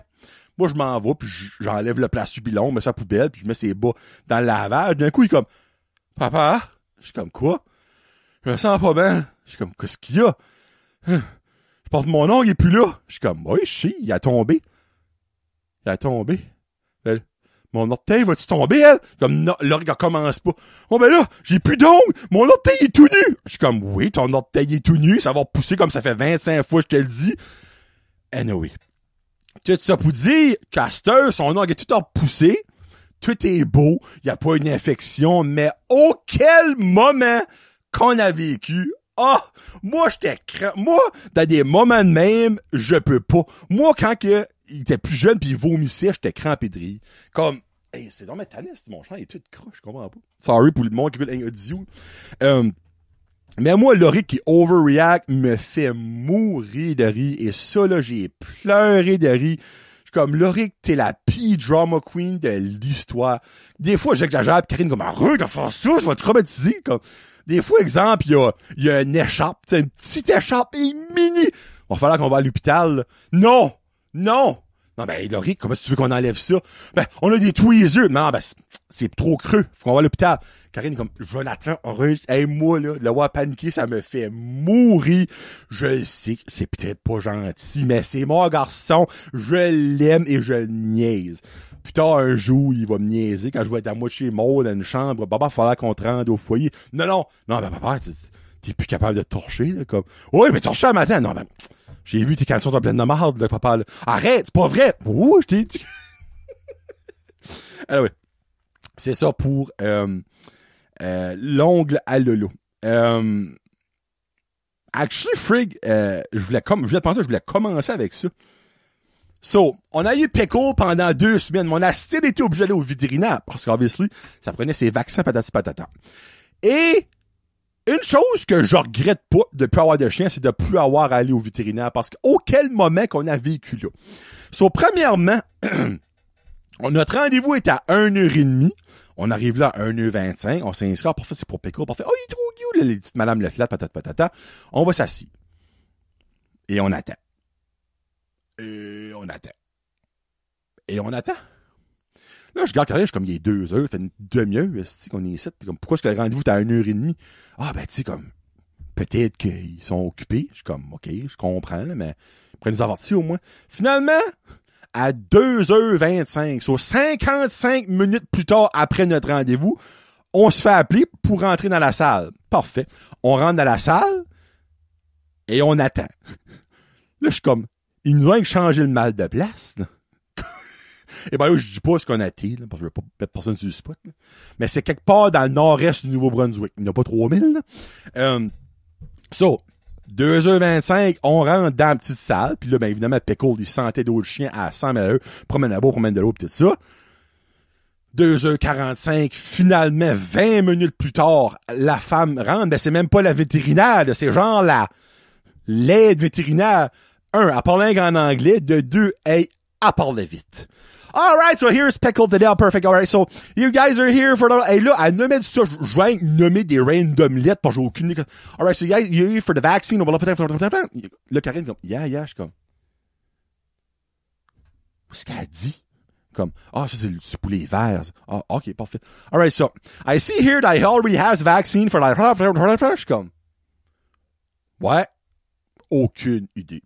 S1: Moi, je m'en vais, puis j'enlève le plaster puis l'ongle, mets ça à la poubelle, puis je mets ses bas dans le lavage. D'un coup, il est comme, papa? Je suis comme, quoi? Je me sens pas bien. Je suis comme, qu'est-ce qu'il y a? Je porte mon ongle, il est plus là. Je suis comme, oui, je sais, il a tombé. Mon orteil, va-tu tomber, elle? Comme, non, là, regarde, commence pas. Oh, ben là, j'ai plus d'ongles. Mon orteil est tout nu. Je suis comme, oui, ton orteil est tout nu. Ça va pousser comme ça fait 25 fois, je te le dis. Anyway. Tout ça pour dire, Caster, son ongle est tout repoussé. Tout est beau. Il n'y a pas une infection. Mais quel moment qu'on a vécu. Ah, moi, moi, dans des moments de même, je peux pas. Moi, quand il était plus jeune pis il vomissait, j'étais crampé de rire. Comme, hey, c'est dans ma taniste, mon champ est tout croche, je comprends pas. Sorry pour le monde qui veut l'audio. Mais moi, Laurie qui overreact me fait mourir de rire. Et ça, là, j'ai pleuré de rire. suis comme, Laurie, t'es la pire drama queen de l'histoire. Des fois, j'exagère, pis Karine, comme, arrête de faire ça, je vais te traumatiser, comme. Des fois, exemple, il y a une écharpe, tu sais, une petite écharpe, et mini. Va falloir qu'on va à l'hôpital, là. Non! Non, ben, Laurie, comment tu veux qu'on enlève ça? Ben, on a des tweezers. Non, ben, c'est trop creux. Faut qu'on va à l'hôpital. Karine, comme, Jonathan, heureuse. Hey, moi, là, le voir paniquer, ça me fait mourir. Je le sais que c'est peut-être pas gentil, mais c'est mon garçon. Je l'aime et je le niaise. Plus tard, un jour, il va me niaiser quand je vais être à moitié mort dans une chambre. Papa, il va falloir qu'on te rende au foyer. Non, ben, papa, t'es plus capable de torcher, là, comme. Oui, mais torcher un matin. Non, ben, j'ai vu tes cançons en pleine de marde, là, papa, là. Arrête, c'est pas vrai. Ouh, je t'ai dit. Alors, oui. C'est ça pour, l'ongle à Lolo. Actually, Frig, je voulais commencer avec ça. So, on a eu Pickle pendant 2 semaines, mais on a still été obligé d'aller au vétérinaire, parce qu'obviously, ça prenait ses vaccins patati patata. Et, une chose que je regrette pas de plus avoir de chien, c'est de plus avoir à aller au vétérinaire, parce qu'auquel moment qu'on a vécu là. So, premièrement, notre rendez-vous est à 1h30. On arrive là à 1h25. On s'inscrit. Parfait, c'est pour Pickle. Parfait. Oh, il est trop cute, les petites madame le flat, patata, patata. On va s'asseoir. Et on attend. Et on attend. Et on attend. Là, je regarde Karine, je suis comme, il est 2 heures, ça fait une demi-heure, qu'on est ici. Comme, pourquoi est-ce que le rendez-vous est à 1h30? Ah, ben, tu sais, comme, peut-être qu'ils sont occupés. Je suis comme, OK, je comprends, là, mais, après nous avertir au moins. Finalement, à 2h25, soit 55 minutes plus tard après notre rendez-vous, on se fait appeler pour rentrer dans la salle. Parfait. On rentre dans la salle et on attend. Là, je suis comme, ils nous ont changé le mal de place, là. Et ben là, je dis pas ce qu'on a été, là, parce que je veux pas mettre personne sur le spot, là. Mais c'est quelque part dans le nord-est du Nouveau-Brunswick. Il n'y en a pas 3000, là. So, 2h25, on rentre dans la petite salle, puis là, ben évidemment, Pickle, il sentait d'autres chiens à 100 000 à l'heure, promène là-bas, promène de l'eau, pis tout ça. 2h45, finalement, 20 minutes plus tard, la femme rentre, ben c'est même pas la vétérinaire, là, c'est genre l'aide vétérinaire. 1, elle parle en anglais, de 2, hey, elle parle vite. Alright, so here's Pickle today. Oh, perfect. Alright, so you guys are here for the... Hey, là, elle nommait ça. Je vais nommer des random lettres parce que j'ai aucune... Alright, so you're here for the vaccine. Là, Karine, comme, yeah, je suis comme... Qu'est-ce qu'elle dit? Comme, ça, c'est pour les verts. Ah, OK, parfait. Alright, so, I see here that he already has vaccine for like... Je suis comme... Ouais. Aucune idée.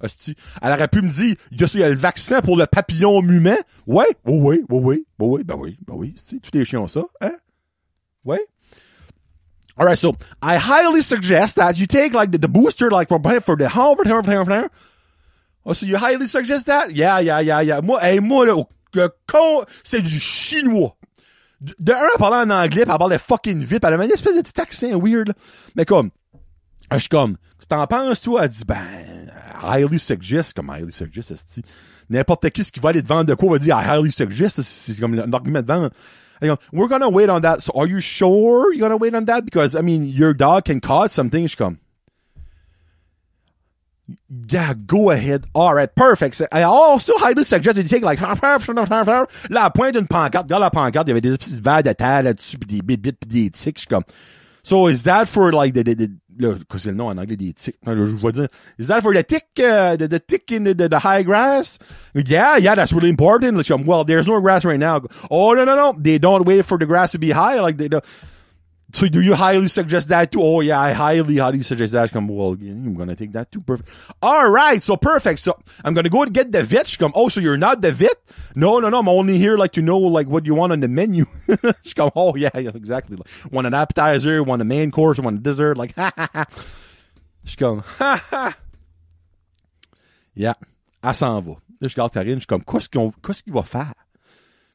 S1: Hostie. Elle aurait pu me dire, il y a le vaccin pour le papillon mumet. Ouais. Oui. Ben oui. Tous les chiens ont ça. Hein? Ouais. Alright, so, I highly suggest that you take, like, the booster, like, for the Oh, so you highly suggest that? Yeah. Moi, là, c'est du chinois. De un, elle parlait en anglais, pis elle parlait fucking vite, pis elle avait une espèce de petit accent weird, là. Mais comme, je suis comme, si t'en penses, toi, elle dit, highly suggest, c'est n'importe qui ce qui va aller te vendre de quoi va dire, I highly suggest, c'est comme un argument de vente. We're gonna wait on that. So are you sure you're gonna wait on that? Because, I mean, your dog can cause something. Je suis comme, yeah, go ahead. Alright, perfect. So, I also highly suggest that you take like, là, à point d'une pancarte, regarde la pancarte, il y avait des petits verres de terre là-dessus, pis des bits, pis des tics. Je suis comme, so is that for like là, c'est le nom en anglais des tics. Je vais dire, is that for the tick, the tick in the high grass? Yeah, that's really important. Like, well, there's no grass right now. Oh, no. They don't wait for the grass to be high. Like, so do you highly suggest that too? Oh, yeah, I highly suggest that. Come, well, I'm gonna take that too. Perfect. Alright, so perfect. So, I'm gonna go and get the vet. Come, oh, so you're not the vet? No, I'm only here, like, to know, like, what you want on the menu. She come, oh, yeah, exactly. Like, want an appetizer, want a main course, want a dessert, like, ha. She come, ha. Yeah. Elle s'en va. Là, je regarde Karine, je suis comme, qu'est-ce qu'il va faire?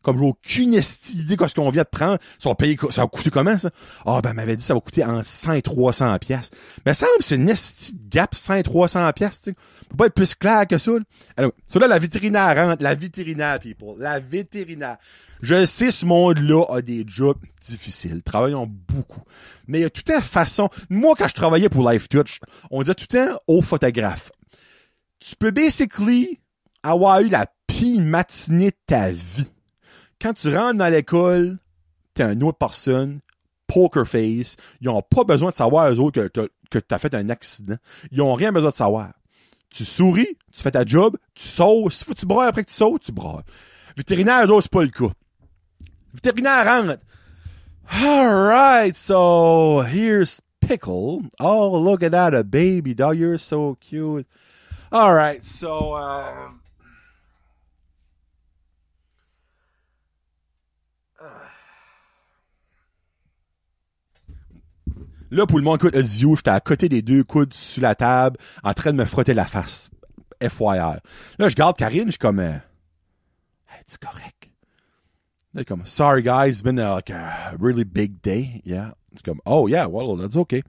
S1: Comme j'ai aucune idée qu'est-ce qu'on vient de prendre. Ça va coûter comment, ça? Elle m'avait dit ça va coûter entre 100 et 300 piastres. Mais ça me semble que c'est une esti de gap, 100 et 300 piastres, tu sais. Peut pas être plus clair que ça, là. Alors, so là, la vétérinaire rentre. La vétérinaire, people. La vétérinaire. Je sais, ce monde-là a des jobs difficiles. Travaillons beaucoup. Mais il y a toute une façon. Moi, quand je travaillais pour Life Touch, on disait tout le temps aux photographes. Tu peux basically avoir eu la pire matinée de ta vie. Quand tu rentres dans l'école, t'es une autre personne, poker face, ils ont pas besoin de savoir, eux autres, que t'as fait un accident. Ils ont rien besoin de savoir. Tu souris, tu fais ta job, tu sautes. Si faut que tu brailles après que tu sautes, tu brailles. Vétérinaire, eux autres, c'est pas le cas. Vétérinaire rentre. Alright, so here's Pickle. Oh, look at that, a baby dog. You're so cute. Alright, so, là, pour le monde écoute audio, j'étais à côté des deux coudes sur la table, en train de me frotter la face. FYR. Là, je garde Karine, je suis comme, hey, c'est correct. Là, comme, sorry guys, it's been like a really big day. Yeah. It's comme, oh yeah, well, that's okay.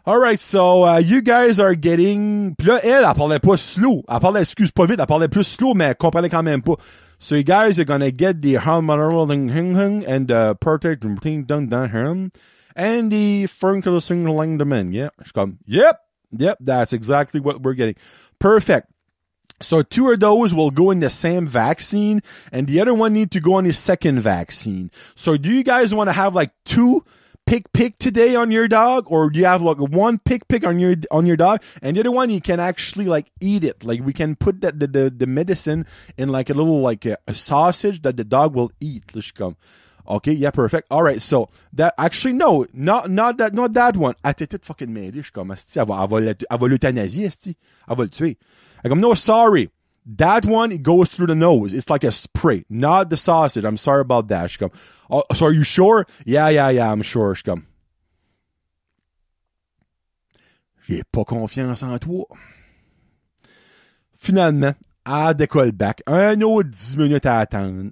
S1: Alright, so, you guys are getting... Puis là, elle parlait pas slow. Elle parlait, excuse pas vite, elle parlait plus slow, mais elle comprenait quand même pas. So you guys are gonna get the and the perfect done and the furniture singling the men. Yeah. Je suis comme, yep, that's exactly what we're getting. Perfect. So 2 of those will go in the same vaccine, and the other one need to go on the second vaccine. So do you guys want to have like 2 pick today on your dog, or do you have like 1 pick on your dog, and the other one you can actually like eat it? Like we can put that the medicine in like a little like a sausage that the dog will eat. Là, je suis comme, okay, yeah, perfect. All right, so that actually no, not that one. Elle était toute fucking mêlée. Je suis comme, asti, elle va l'euthanasier, asti. Elle va le tuer. I'm comme, no, sorry. That one, it goes through the nose. It's like a spray, not the sausage. I'm sorry about that. Je suis comme, oh, so are you sure? Yeah, I'm sure. Je suis comme, j'ai pas confiance en toi. Finalement, elle décolle back. Un autre 10 minutes à attendre.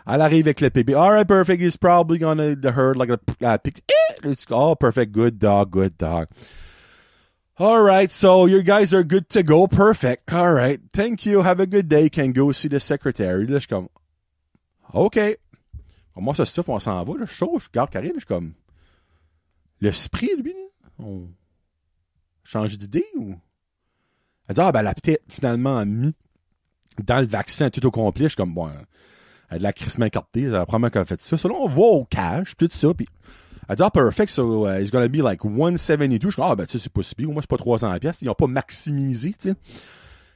S1: Elle arrive avec le bébé. All right, perfect. He's probably gonna hurt like a pig. It's all perfect. Good dog. All right, so you guys are good to go. Perfect. All right. Thank you. Have a good day. Can go see the secretary. Là, je suis comme, OK. Comment ça se fait? On s'en va. Là, je regarde Karine. Je suis comme, le spray, lui, on change d'idée ou? Elle dit, elle a peut-être finalement mis dans le vaccin tout au complet. Je suis comme, bon, elle a de la crissement écartée. C'est la première qu'elle a fait ça. Ça, là, on va au cash, tout ça, puis elle dit, perfect, so it's gonna be like 172. Je suis comme, ben, tu sais, c'est pas si pire. Moi, c'est pas 300 pièces. Ils ont pas maximisé, tu sais.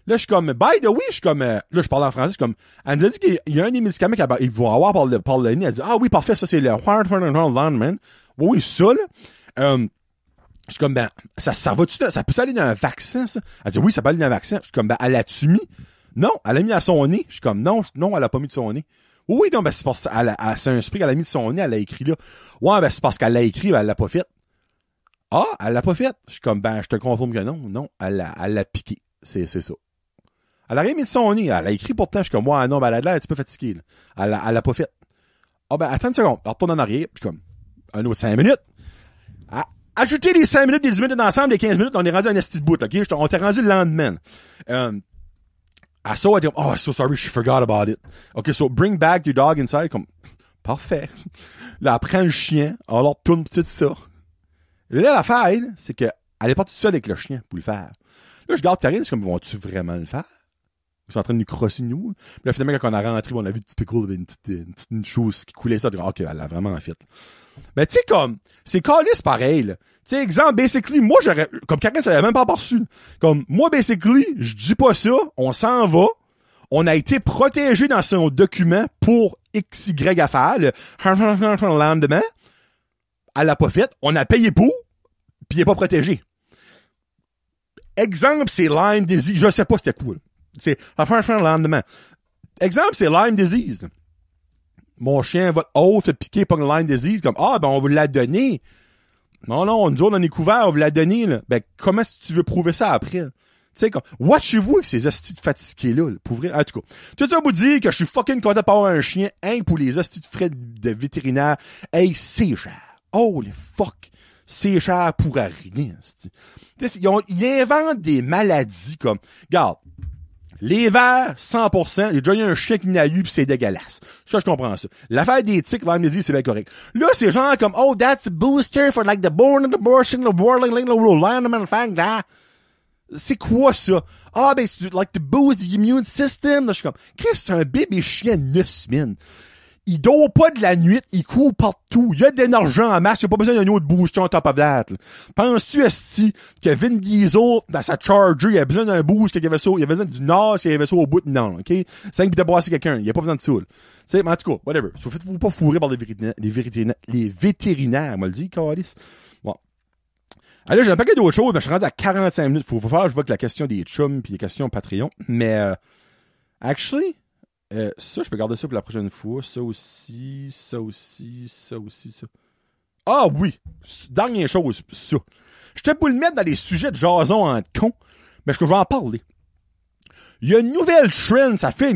S1: Là, je suis comme, by the way, je suis comme, là, je parle en français, je suis comme, elle nous a dit qu'il y a un des médicaments qu'ils vont avoir par le nez. Elle dit, oui, parfait, ça, c'est le Landman. Oui, ça, là. Je suis comme, ben, ça va-tu, ça peut aller dans un vaccin, ça? Elle dit, oui, ça peut aller dans un vaccin. Je suis comme, ben, elle l'a-tu mis? Non, elle l'a mis à son nez. Je suis comme, non, elle a pas mis de son nez. Oui, non, ben, c'est parce c'est un spray qu'elle a mis de son nez, elle l'a écrit là. Ouais, ben, c'est parce qu'elle l'a écrit, ben, elle l'a pas fait. Ah, elle l'a pas fait. Je suis comme, ben, je te confirme que non, elle l'a piqué. C'est ça. Elle a rien mis de son nez, elle l'a écrit pourtant, je suis comme, ouais, non, ben, elle a l'air un petit peu fatiguée, là. Elle l'a pas fait. Ah, ben, attends une seconde, elle retourne en arrière, puis comme, un autre 5 minutes. Ajoutez les 5 minutes, les 10 minutes d'ensemble, les 15 minutes, on est rendu à un esti de bout, ok? On t'est rendu le lendemain. I saw it, oh, so sorry, she forgot about it. Okay, so bring back your dog inside, comme, parfait. Là, elle prend le chien, on leur tourne tout ça. Là, l'affaire, c'est qu'elle est pas toute seule avec le chien pour le faire. Là, je garde Karine, c'est comme, vont-tu vraiment le faire? Ils sont en train de nous crosser, nous. Puis là, finalement, quand on a rentré, on a vu petit Pickle, avait une petite chose qui coulait ça. Ok, elle a vraiment fait. Ben, tu sais, comme, c'est calice pareil, là. Tu sais, exemple, basically, moi, comme Karine, ça avait même pas reçu. Comme, moi, basically, je dis pas ça, on s'en va. On a été protégé dans son document pour XY affaire, le lendemain. Elle l'a pas fait. On a payé pour, puis il est pas protégé. Exemple, c'est Lyme disease. Je sais pas c'était cool. C'est le lendemain. Exemple, c'est Lyme disease. Mon chien, votre hôte fait piquer par le Lyme disease. Comme, ben, on vous l'a donné. Non, nous autres, on est couverts, on vous l'a donné, là. Ben, comment est-ce que tu veux prouver ça après? Tu sais, comme, watchez-vous avec ces hosties de fatigués-là, pour vrai. En tout cas, tout ça vous dit que je suis fucking content d'avoir un chien, pour les hosties de frais de vétérinaire. Hey, c'est cher. Holy fuck. C'est cher pour rien, hostie. Tu sais, ils inventent des maladies comme, regarde, les vers, 100%, j'ai déjà eu un chien qui n'a eu pis c'est dégueulasse. Ça, je comprends ça. L'affaire des tiques, Lyme disease, c'est bien correct. Là, c'est genre comme, that's a booster for like the born and the abortion, the warling, the line, the manufacturing. C'est quoi ça? Ah, ben, c'est like to boost the immune system. Là, je suis comme, Chris, c'est un bébé chien de 9 semaines. Il dort pas de la nuit, il court partout. Il y a de l'énergie en masse, il a pas besoin d'un autre booster on top of that. Là. Penses-tu, esti, que Vin Diesel, dans sa Charger, il a besoin d'un boost, qu'il y avait ça, il avait besoin du NAS, qu'il y avait ça au bout? Non, ok? C'est un qui brasser quelqu'un, il y a pas besoin de ça, là. Tu sais, mais en tout cas, whatever. Faites-vous pas fourrer par les vétérinaires, m'a le dit, Calis. Bon. Alors, j'ai un paquet d'autres choses, mais je suis rendu à 45 minutes. Faut faire, je vois que la question des chums pis les questions Patreon. Mais, actually, ça, je peux garder ça pour la prochaine fois. Ça aussi. Ah oui! Dernière chose, ça. Je te peux le mettre dans les sujets de jason en con, mais je vais en parler. Il y a une nouvelle trend, ça fait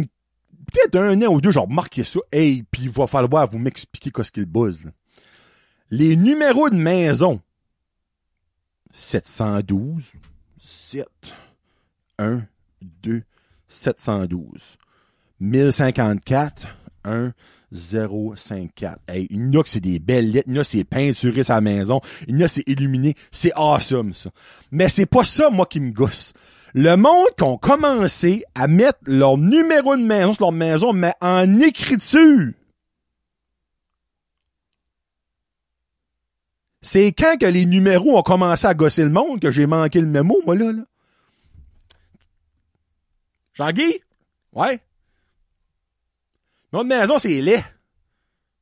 S1: peut-être un an ou deux, j'ai remarqué ça. Hey, pis il va falloir vous m'expliquer qu'est-ce qu'il buzz, là. Les numéros de maison. 712, 7, 1, 2, 712. 1054, 1, 0, 5, 4. Hey, il y en a que c'est des belles lettres, il y en a c'est peinturé sa maison, il y en a c'est illuminé, c'est awesome ça. Mais c'est pas ça moi qui me gosse. Le monde qui ont commencé à mettre leur numéro de maison sur leur maison, mais en écriture. C'est quand que les numéros ont commencé à gosser le monde que j'ai manqué le mémo, moi là. Jean-Guy? Ouais? Notre maison, c'est laid.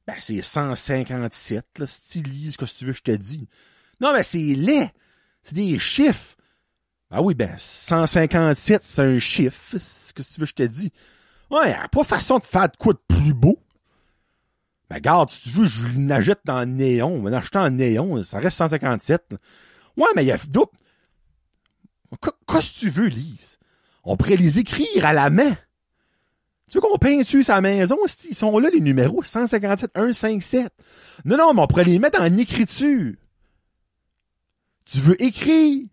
S1: Ben, c'est 157, là, stylise, qu'est-ce que tu veux que je te dis. Non, mais c'est laid. C'est des chiffres. Ah oui, ben, 157, c'est un chiffre. Qu'est-ce que tu veux que je te dis? Ouais, y a pas façon de faire de quoi de plus beau. Ben, regarde, si tu veux, je l'achète en néon. On va l'acheter en néon, ça reste 157. Là. Ouais, mais il y a... Qu'est-ce que tu veux, Lise? On pourrait les écrire à la main. Tu veux qu'on peinture sa maison? Ils sont là, les numéros. 157, 157. Non, mais on pourrait les mettre en écriture. Tu veux écrire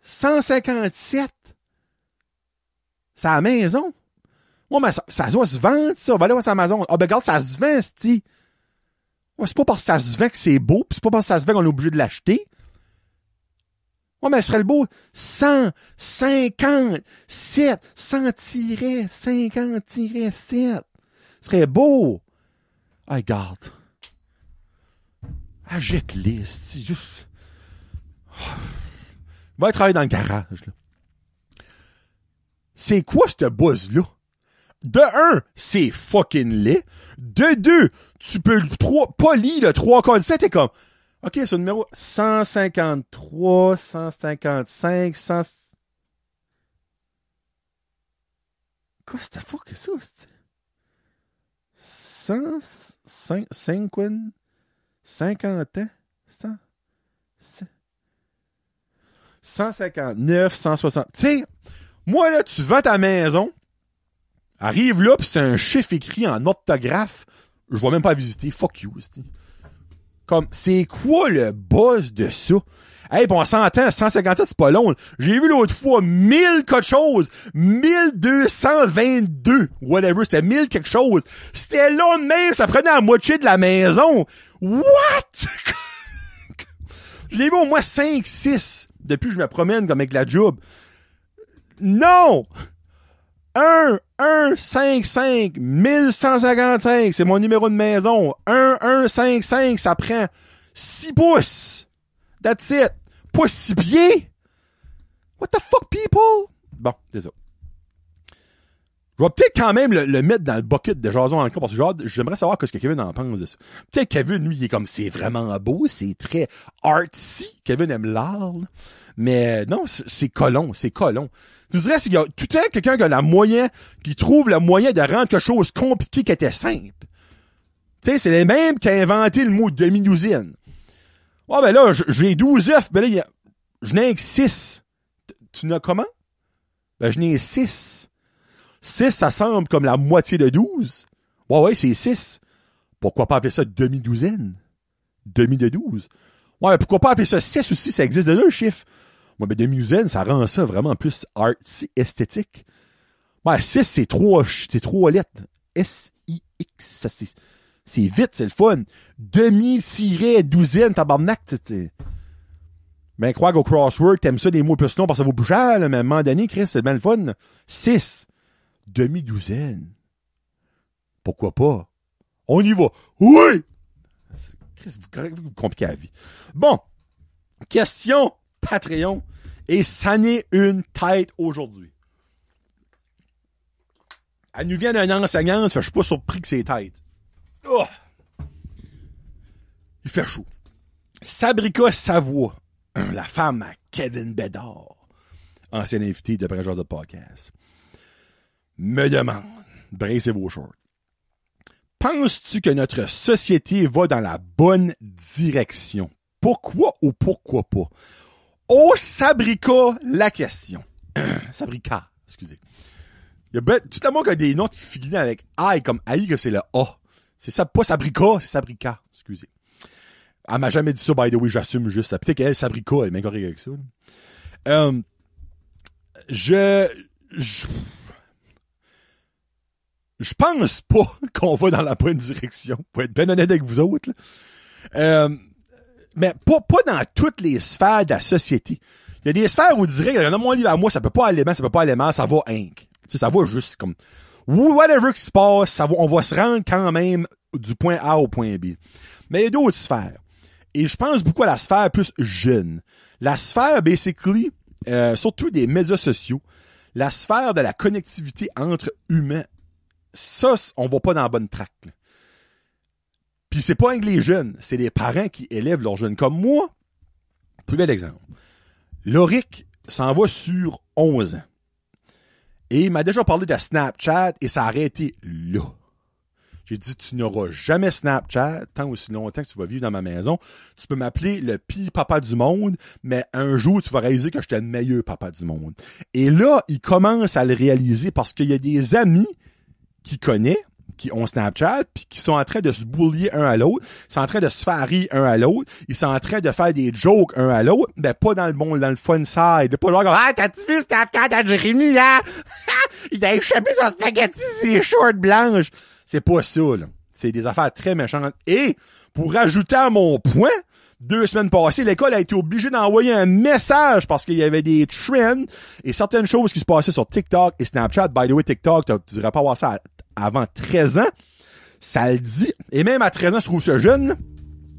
S1: 157 sa maison? Ouais, mais ça doit se vendre, ça. On va aller voir sa maison. Ah, ben, regarde, ça se vend, c'ti. Ouais, c'est pas parce que ça se vend que c'est beau, pis c'est pas parce que ça se vend qu'on est obligé de l'acheter. Ouais, mais ce serait le beau 157, 100-50-7. Ce serait beau. Ah, regarde. Ah, jette-les, c'ti. Juste. Va aller travailler dans le garage, là. C'est quoi, ce buzz-là? De un, c'est fucking laid. De deux, tu peux pas lire le 3/4. T'es comme, OK, c'est le numéro 153, 155, 100... Quoi, c'est fuck que ça, c'est 150 ans? 159, 160. Tu sais, moi, là, tu vas à ta maison, arrive là, pis c'est un chiffre écrit en orthographe, je vais même pas visiter, fuck you, c'ti. Comme, c'est quoi le buzz de ça? Hey, bon, on s'entend, 157, c'est pas long. J'ai vu l'autre fois 1000 quelque chose, 1222, whatever, c'était 1000 quelque chose. C'était long de même, ça prenait la moitié de la maison. What? Je l'ai vu au moins 5, 6, depuis que je me promène comme avec la job. Non! 1155 1155, c'est mon numéro de maison. 1155, ça prend 6 pouces. That's it. Pas 6 pieds. What the fuck, people? Bon, c'est ça. Je vais peut-être quand même le mettre dans le bucket de jason encore parce que j'aimerais savoir ce que Kevin en pense de ça. Peut-être Kevin, lui, il est comme, c'est vraiment beau, c'est très artsy. Kevin aime l'art, là. Mais non, c'est colon. Tu dirais qu'il y a tout le temps quelqu'un qui a qui trouve le moyen de rendre quelque chose compliqué qui était simple. Tu sais, c'est les mêmes qui ont inventé le mot demi-douzaine. Ouais, ben là, j'ai 12 œufs, ben là, je n'ai que 6. Tu n'as comment? Ben, je n'ai 6. 6, ça semble comme la moitié de 12. Ouais, c'est 6. Pourquoi pas appeler ça demi-douzaine? Demi de 12. Ouais, pourquoi pas appeler ça 6 aussi? Ça existe déjà, le chiffre. Ouais, mais demi-douzaine, ça rend ça vraiment plus artsy, esthétique. Ouais, 6, c'est 3 lettres. S-I-X. Ça, c'est vite, c'est le fun. Demi-douzaine, tabarnak, t'sais. Ben, crois qu'au crossword, t'aimes ça des mots plus longs parce que ça vaut plus cher, là, mais à un moment donné, Chris, c'est bien le fun. 6. Demi-douzaine. Pourquoi pas? On y va. Oui! Chris, vous compliquez la vie. Bon. Question Patreon. Et ça n'est une tête aujourd'hui. Elle nous vient d'une enseignante, je suis pas surpris que c'est tête. Oh! Il fait chaud. Sabrika Savoie, la femme à Kevin Bédard, ancien invité de Brèche de podcast, me demande, bracez vos shorts, penses-tu que notre société va dans la bonne direction? Pourquoi ou pourquoi pas? Oh, Sabrika, la question. Sabrika, excusez. Il y a tout le monde qui a des noms de figurines avec I comme AI, que c'est le A. C'est ça, pas Sabrika, c'est Sabrika, excusez. Elle m'a jamais dit ça, by the way, j'assume juste. Peut-être qu'elle, Sabrika, elle est bien correcte avec ça. Je pense pas qu'on va dans la bonne direction, pour être bien honnête avec vous autres. Mais pas dans toutes les sphères de la société. Il y a des sphères où on dirait que dans mon livre à moi, ça peut pas aller bien, ça peut pas aller mal, ça va inc. Ça va juste comme whatever qui se passe, ça va, on va se rendre quand même du point A au point B. Mais il y a d'autres sphères. Et je pense beaucoup à la sphère plus jeune. La sphère, basically, surtout des médias sociaux, la sphère de la connectivité entre humains, ça, on va pas dans la bonne track. Là. Puis c'est pas avec les jeunes, c'est les parents qui élèvent leurs jeunes. Comme moi, plus bel exemple. Loric s'en va sur 11 ans. Et il m'a déjà parlé de Snapchat et ça a arrêté là. J'ai dit, tu n'auras jamais Snapchat tant aussi longtemps que tu vas vivre dans ma maison. Tu peux m'appeler le pire papa du monde, mais un jour, tu vas réaliser que j'étais le meilleur papa du monde. Et là, il commence à le réaliser parce qu'il y a des amis qu'il connaît, qui ont Snapchat, puis qui sont en train de se bullier un à l'autre, ils sont en train de se faire rire un à l'autre, ils sont en train de faire des jokes un à l'autre, ben pas dans le bon, dans le fun side, pas genre comme, ah, t'as-tu vu Snapchat à Jérémy, hein? Il a échappé son spaghetti, ses shorts blanches. C'est pas ça, là. C'est des affaires très méchantes. Et, pour rajouter à mon point, 2 semaines passées, l'école a été obligée d'envoyer un message parce qu'il y avait des trends et certaines choses qui se passaient sur TikTok et Snapchat. By the way, TikTok, tu devrais pas avoir ça avant 13 ans. Ça le dit. Et même à 13 ans, je trouve ça jeune.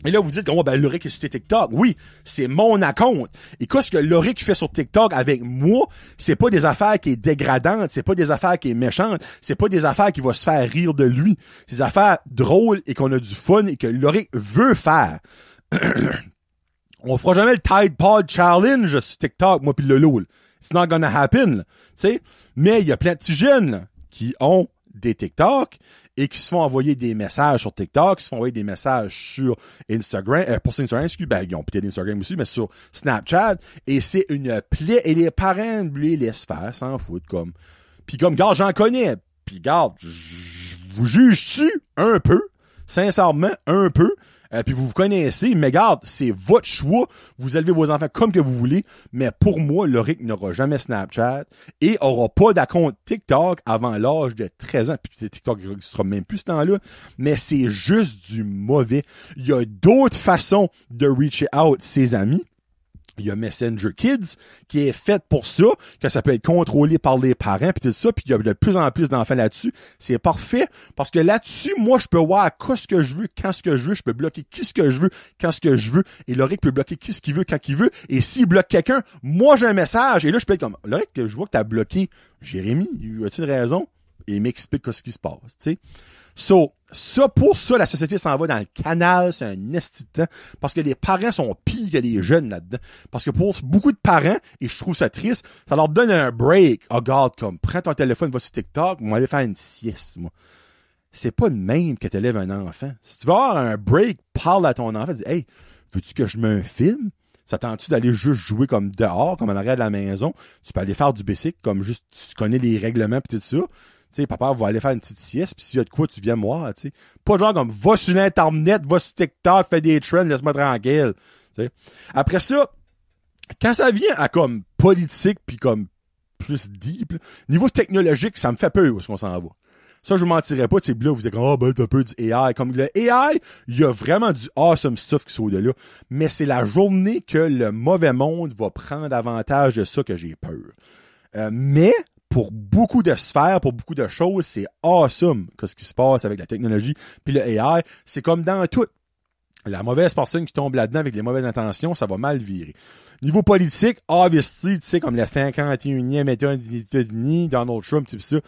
S1: Et là, vous dites, oh, ben, Loric, c'était TikTok. Oui, c'est mon account. Et qu'est-ce que Loric fait sur TikTok avec moi? C'est pas des affaires qui est dégradantes. C'est pas des affaires qui est méchantes. C'est pas des affaires qui vont se faire rire de lui. C'est des affaires drôles et qu'on a du fun et que Loric veut faire. On fera jamais le Tide Pod Challenge sur TikTok, moi pis Lolo. It's not gonna happen, tu sais. Mais il y a plein de petits jeunes là, qui ont des TikTok et qui se font envoyer des messages sur TikTok, qui se font envoyer des messages sur Instagram, pour Instagram, ben, ils ont peut-être Instagram aussi, mais sur Snapchat, et c'est une plaie, et les parents, lui, laissent faire, s'en foutent, comme. Pis comme, garde, j'en connais, pis garde, vous juge-tu un peu, sincèrement, un peu, puis vous connaissez, mais garde, c'est votre choix. Vous élevez vos enfants comme que vous voulez. Mais pour moi, Loric n'aura jamais Snapchat et aura pas d'account TikTok avant l'âge de 13 ans. Puis TikTok ne sera même plus ce temps-là. Mais c'est juste du mauvais. Il y a d'autres façons de reach out ses amis. Il y a Messenger Kids qui est fait pour ça, que ça peut être contrôlé par les parents puis tout ça, puis il y a de plus en plus d'enfants là-dessus. C'est parfait parce que là-dessus, moi, je peux voir ce que je veux, quand ce que je veux, je peux bloquer qui ce que je veux, quand ce que je veux, et Loric peut bloquer qui ce qu'il veut, quand il veut, et s'il bloque quelqu'un, moi, j'ai un message, et là, je peux être comme, Loric, je vois que t'as bloqué Jérémy, as-tu une raison? Et il m'explique ce qui se passe, tu sais. Pour ça, la société s'en va dans le canal, c'est un esti de temps, parce que les parents sont pires que les jeunes là-dedans. Parce que pour beaucoup de parents, et je trouve ça triste, ça leur donne un break. Oh, regarde, comme, prends ton téléphone, va sur TikTok, on va aller faire une sieste, moi. C'est pas le même que t'élèves un enfant. Si tu veux avoir un break, parle à ton enfant, dis, hey, veux-tu que je mette un film? Ça tente-tu d'aller juste jouer comme dehors, comme en arrière de la maison? Tu peux aller faire du basic, comme juste, tu connais les règlements pis tout ça. Tu sais, papa va aller faire une petite sieste, pis s'il y a de quoi, tu viens me voir, tu sais. Pas genre comme, va sur l'internet, va sur TikTok, fais des trends, laisse-moi tranquille, tu sais. Après ça, quand ça vient à comme politique pis comme plus deep, niveau technologique, ça me fait peur où est-ce qu'on s'en va. Ça, je vous mentirais pas, tu sais, là, vous êtes comme, oh, ben, t'as peu du AI. Comme le AI, il y a vraiment du awesome stuff qui sont de là. Mais c'est la journée que le mauvais monde va prendre avantage de ça que j'ai peur. Mais, pour beaucoup de sphères, pour beaucoup de choses, c'est awesome ce qui se passe avec la technologie puis le AI. C'est comme dans tout. La mauvaise personne qui tombe là-dedans avec les mauvaises intentions, ça va mal virer. Niveau politique, obviously, tu sais, comme le 51e État des États-Unis, Donald Trump, tout ça,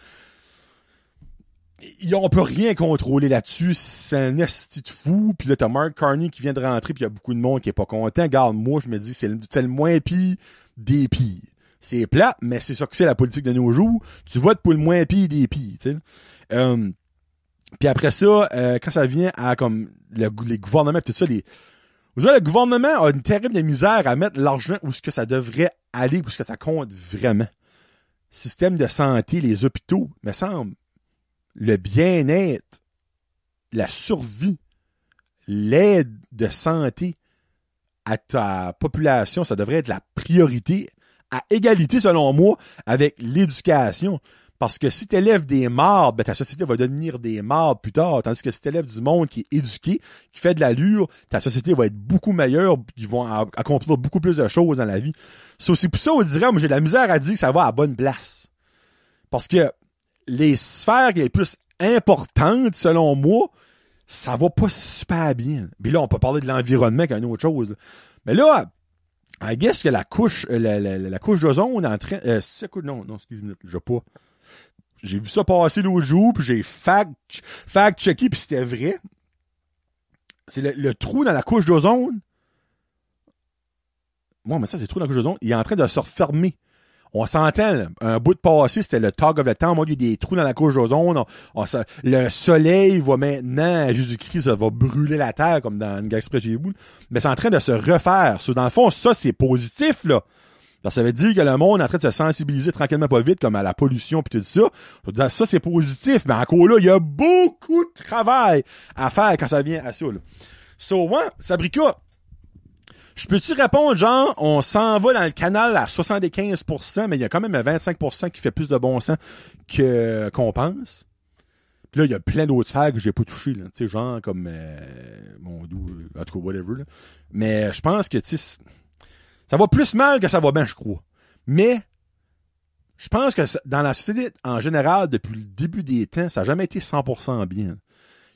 S1: on peut rien contrôler là-dessus, c'est un esti de fou. Puis là, t'as Mark Carney qui vient de rentrer, puis il y a beaucoup de monde qui est pas content. Regarde, moi, je me dis, c'est le moins pire des pires. C'est plate, mais c'est ça que c'est la politique de nos jours. Tu votes pour le moins pire des pires, tu sais. Puis après ça, quand ça vient à comme les gouvernements, tout ça, vous savez, le gouvernement a une terrible misère à mettre l'argent où ce que ça devrait aller, où ce que ça compte vraiment. Système de santé, les hôpitaux, me semble, le bien-être, la survie, l'aide de santé à ta population, ça devrait être la priorité à égalité, selon moi, avec l'éducation. Parce que si tu élèves des mardes, ben ta société va devenir des mardes plus tard. Tandis que si tu élèves du monde qui est éduqué, qui fait de l'allure, ta société va être beaucoup meilleure, ils vont accomplir beaucoup plus de choses dans la vie. C'est pour ça, on dirait, moi j'ai de la misère à dire que ça va à la bonne place. Parce que les sphères les plus importantes, selon moi, ça va pas super bien. Puis là, on peut parler de l'environnement qu'une autre chose. Mais là, I guess que la couche d'ozone est en train... non, excuse-moi, je pas... J'ai vu ça passer l'autre jour, puis j'ai fact-checké, puis c'était vrai. C'est le trou dans la couche d'ozone. Moi, mais ça, c'est le trou dans la couche d'ozone. Il est en train de se refermer. On s'entend, là, un bout de passé, c'était le talk of the town. Moi, il y a des trous dans la couche d'ozone. Le soleil va maintenant, à Jésus-Christ, ça va brûler la terre, comme dans une Express chez vous. Mais c'est en train de se refaire. Dans le fond, ça, c'est positif, là. Alors, ça veut dire que le monde est en train de se sensibiliser tranquillement pas vite, comme à la pollution puis tout ça. Ça, c'est positif. Mais encore là, il y a beaucoup de travail à faire quand ça vient à ça, là. So, ouais, Sabrika, je peux-tu répondre, genre, on s'en va dans le canal à 75%, mais il y a quand même un 25% qui fait plus de bon sens qu'on pense. Puis là, il y a plein d'autres sphères que j'ai pas touché, là. Tu sais, genre, comme, mon doux, en tout cas, whatever, là. Mais je pense que, tu sais, ça va plus mal que ça va bien, je crois. Mais, je pense que dans la société, en général, depuis le début des temps, ça n'a jamais été 100% bien.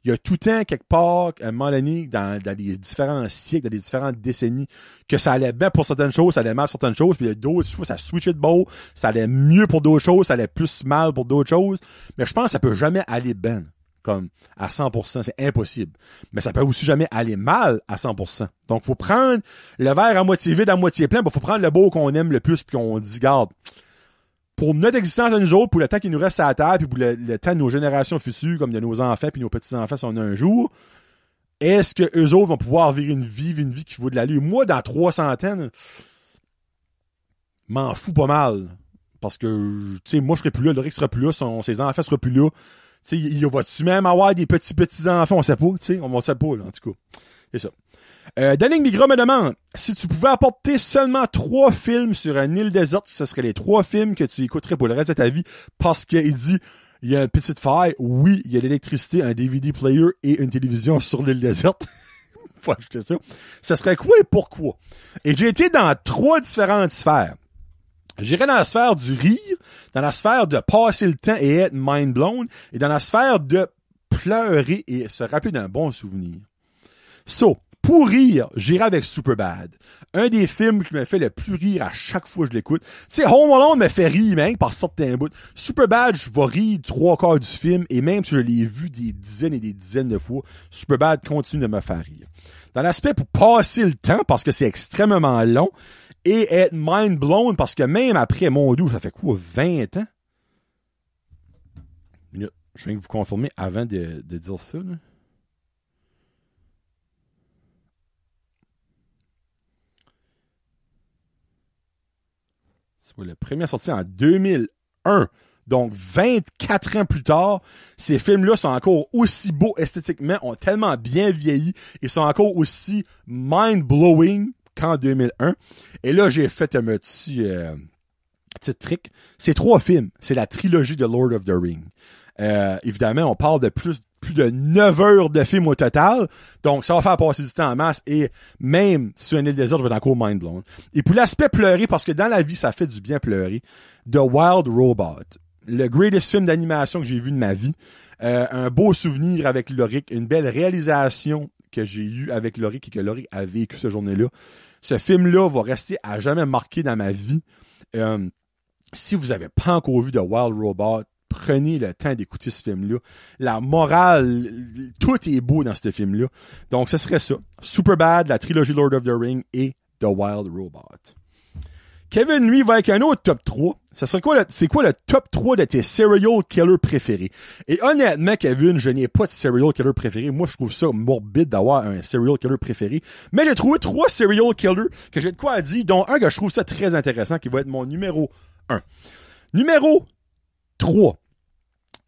S1: Il y a tout le temps, quelque part, à un moment donné, dans les différents siècles, dans les différentes décennies, que ça allait bien pour certaines choses, ça allait mal pour certaines choses, puis il y a d'autres fois, ça switchait de beau, ça allait mieux pour d'autres choses, ça allait plus mal pour d'autres choses. Mais je pense que ça peut jamais aller bien, comme à 100%, c'est impossible. Mais ça peut aussi jamais aller mal à 100%. Donc, faut prendre le verre à moitié vide, à moitié plein, faut prendre le beau qu'on aime le plus, puis qu'on dit, garde, pour notre existence à nous autres, pour le temps qui nous reste à la terre, puis pour le temps de nos générations futures, comme de nos enfants puis nos petits-enfants si on a un jour, est-ce que eux autres vont pouvoir vivre une vie qui vaut de l'allure? Moi, dans 300 ans, m'en fous pas mal. Parce que, tu sais, moi, je serai plus là, le Rick sera plus là, ses enfants seront plus là. Tu sais, il va-tu même avoir des petits-enfants? On sait pas, tu sais, on sait pas, là, en tout cas. C'est ça. Danning Migra me demande si tu pouvais apporter seulement 3 films sur une île déserte, ce seraient les 3 films que tu écouterais pour le reste de ta vie parce qu'il dit il y a une petite faille, oui, il y a l'électricité, un DVD player et une télévision sur l'île déserte. Faut ajouter ça. Ce serait quoi et pourquoi? Et j'ai été dans 3 différentes sphères. J'irais dans la sphère du rire, dans la sphère de passer le temps et être mind blown, et dans la sphère de pleurer et se rappeler d'un bon souvenir. So, pour rire, j'irai avec Superbad. Un des films qui me fait le plus rire à chaque fois que je l'écoute. Tu sais, Home Alone me fait rire, même, par certains bouts. Superbad, je vais rire 3/4 du film, et même si je l'ai vu des dizaines et des dizaines de fois, Superbad continue de me faire rire. Dans l'aspect pour passer le temps, parce que c'est extrêmement long, et être mind blown, parce que même après mon doux, ça fait quoi, 20 ans? Je viens de vous confirmer avant de dire ça, là. Le premier est sorti en 2001. Donc, 24 ans plus tard, ces films-là sont encore aussi beaux esthétiquement, ont tellement bien vieilli et sont encore aussi mind-blowing qu'en 2001. Et là, j'ai fait un petit trick. C'est 3 films. C'est la trilogie de Lord of the Rings. Évidemment, on parle de plus de 9 heures de film au total. Donc, ça va faire passer du temps en masse. Et même sur une île déserte, je vais être encore mind blown. Et pour l'aspect pleurer, parce que dans la vie, ça fait du bien pleurer, The Wild Robot. Le greatest film d'animation que j'ai vu de ma vie. Un beau souvenir avec Loric. Une belle réalisation que j'ai eue avec Loric et que Loric a vécu cette journée-là. Ce film-là va rester à jamais marqué dans ma vie. Si vous avez pas encore vu The Wild Robot, prenez le temps d'écouter ce film-là. La morale, tout est beau dans ce film-là. Donc, ce serait ça. Superbad, la trilogie Lord of the Rings et The Wild Robot. Kevin, lui, va avec un autre top 3. C'est quoi le top 3 de tes serial killers préférés? Et honnêtement, Kevin, je n'ai pas de serial killer préféré. Moi, je trouve ça morbide d'avoir un serial killer préféré. Mais j'ai trouvé 3 serial killers que j'ai de quoi à dire, dont un que je trouve ça très intéressant, qui va être mon numéro 1. Numéro 3.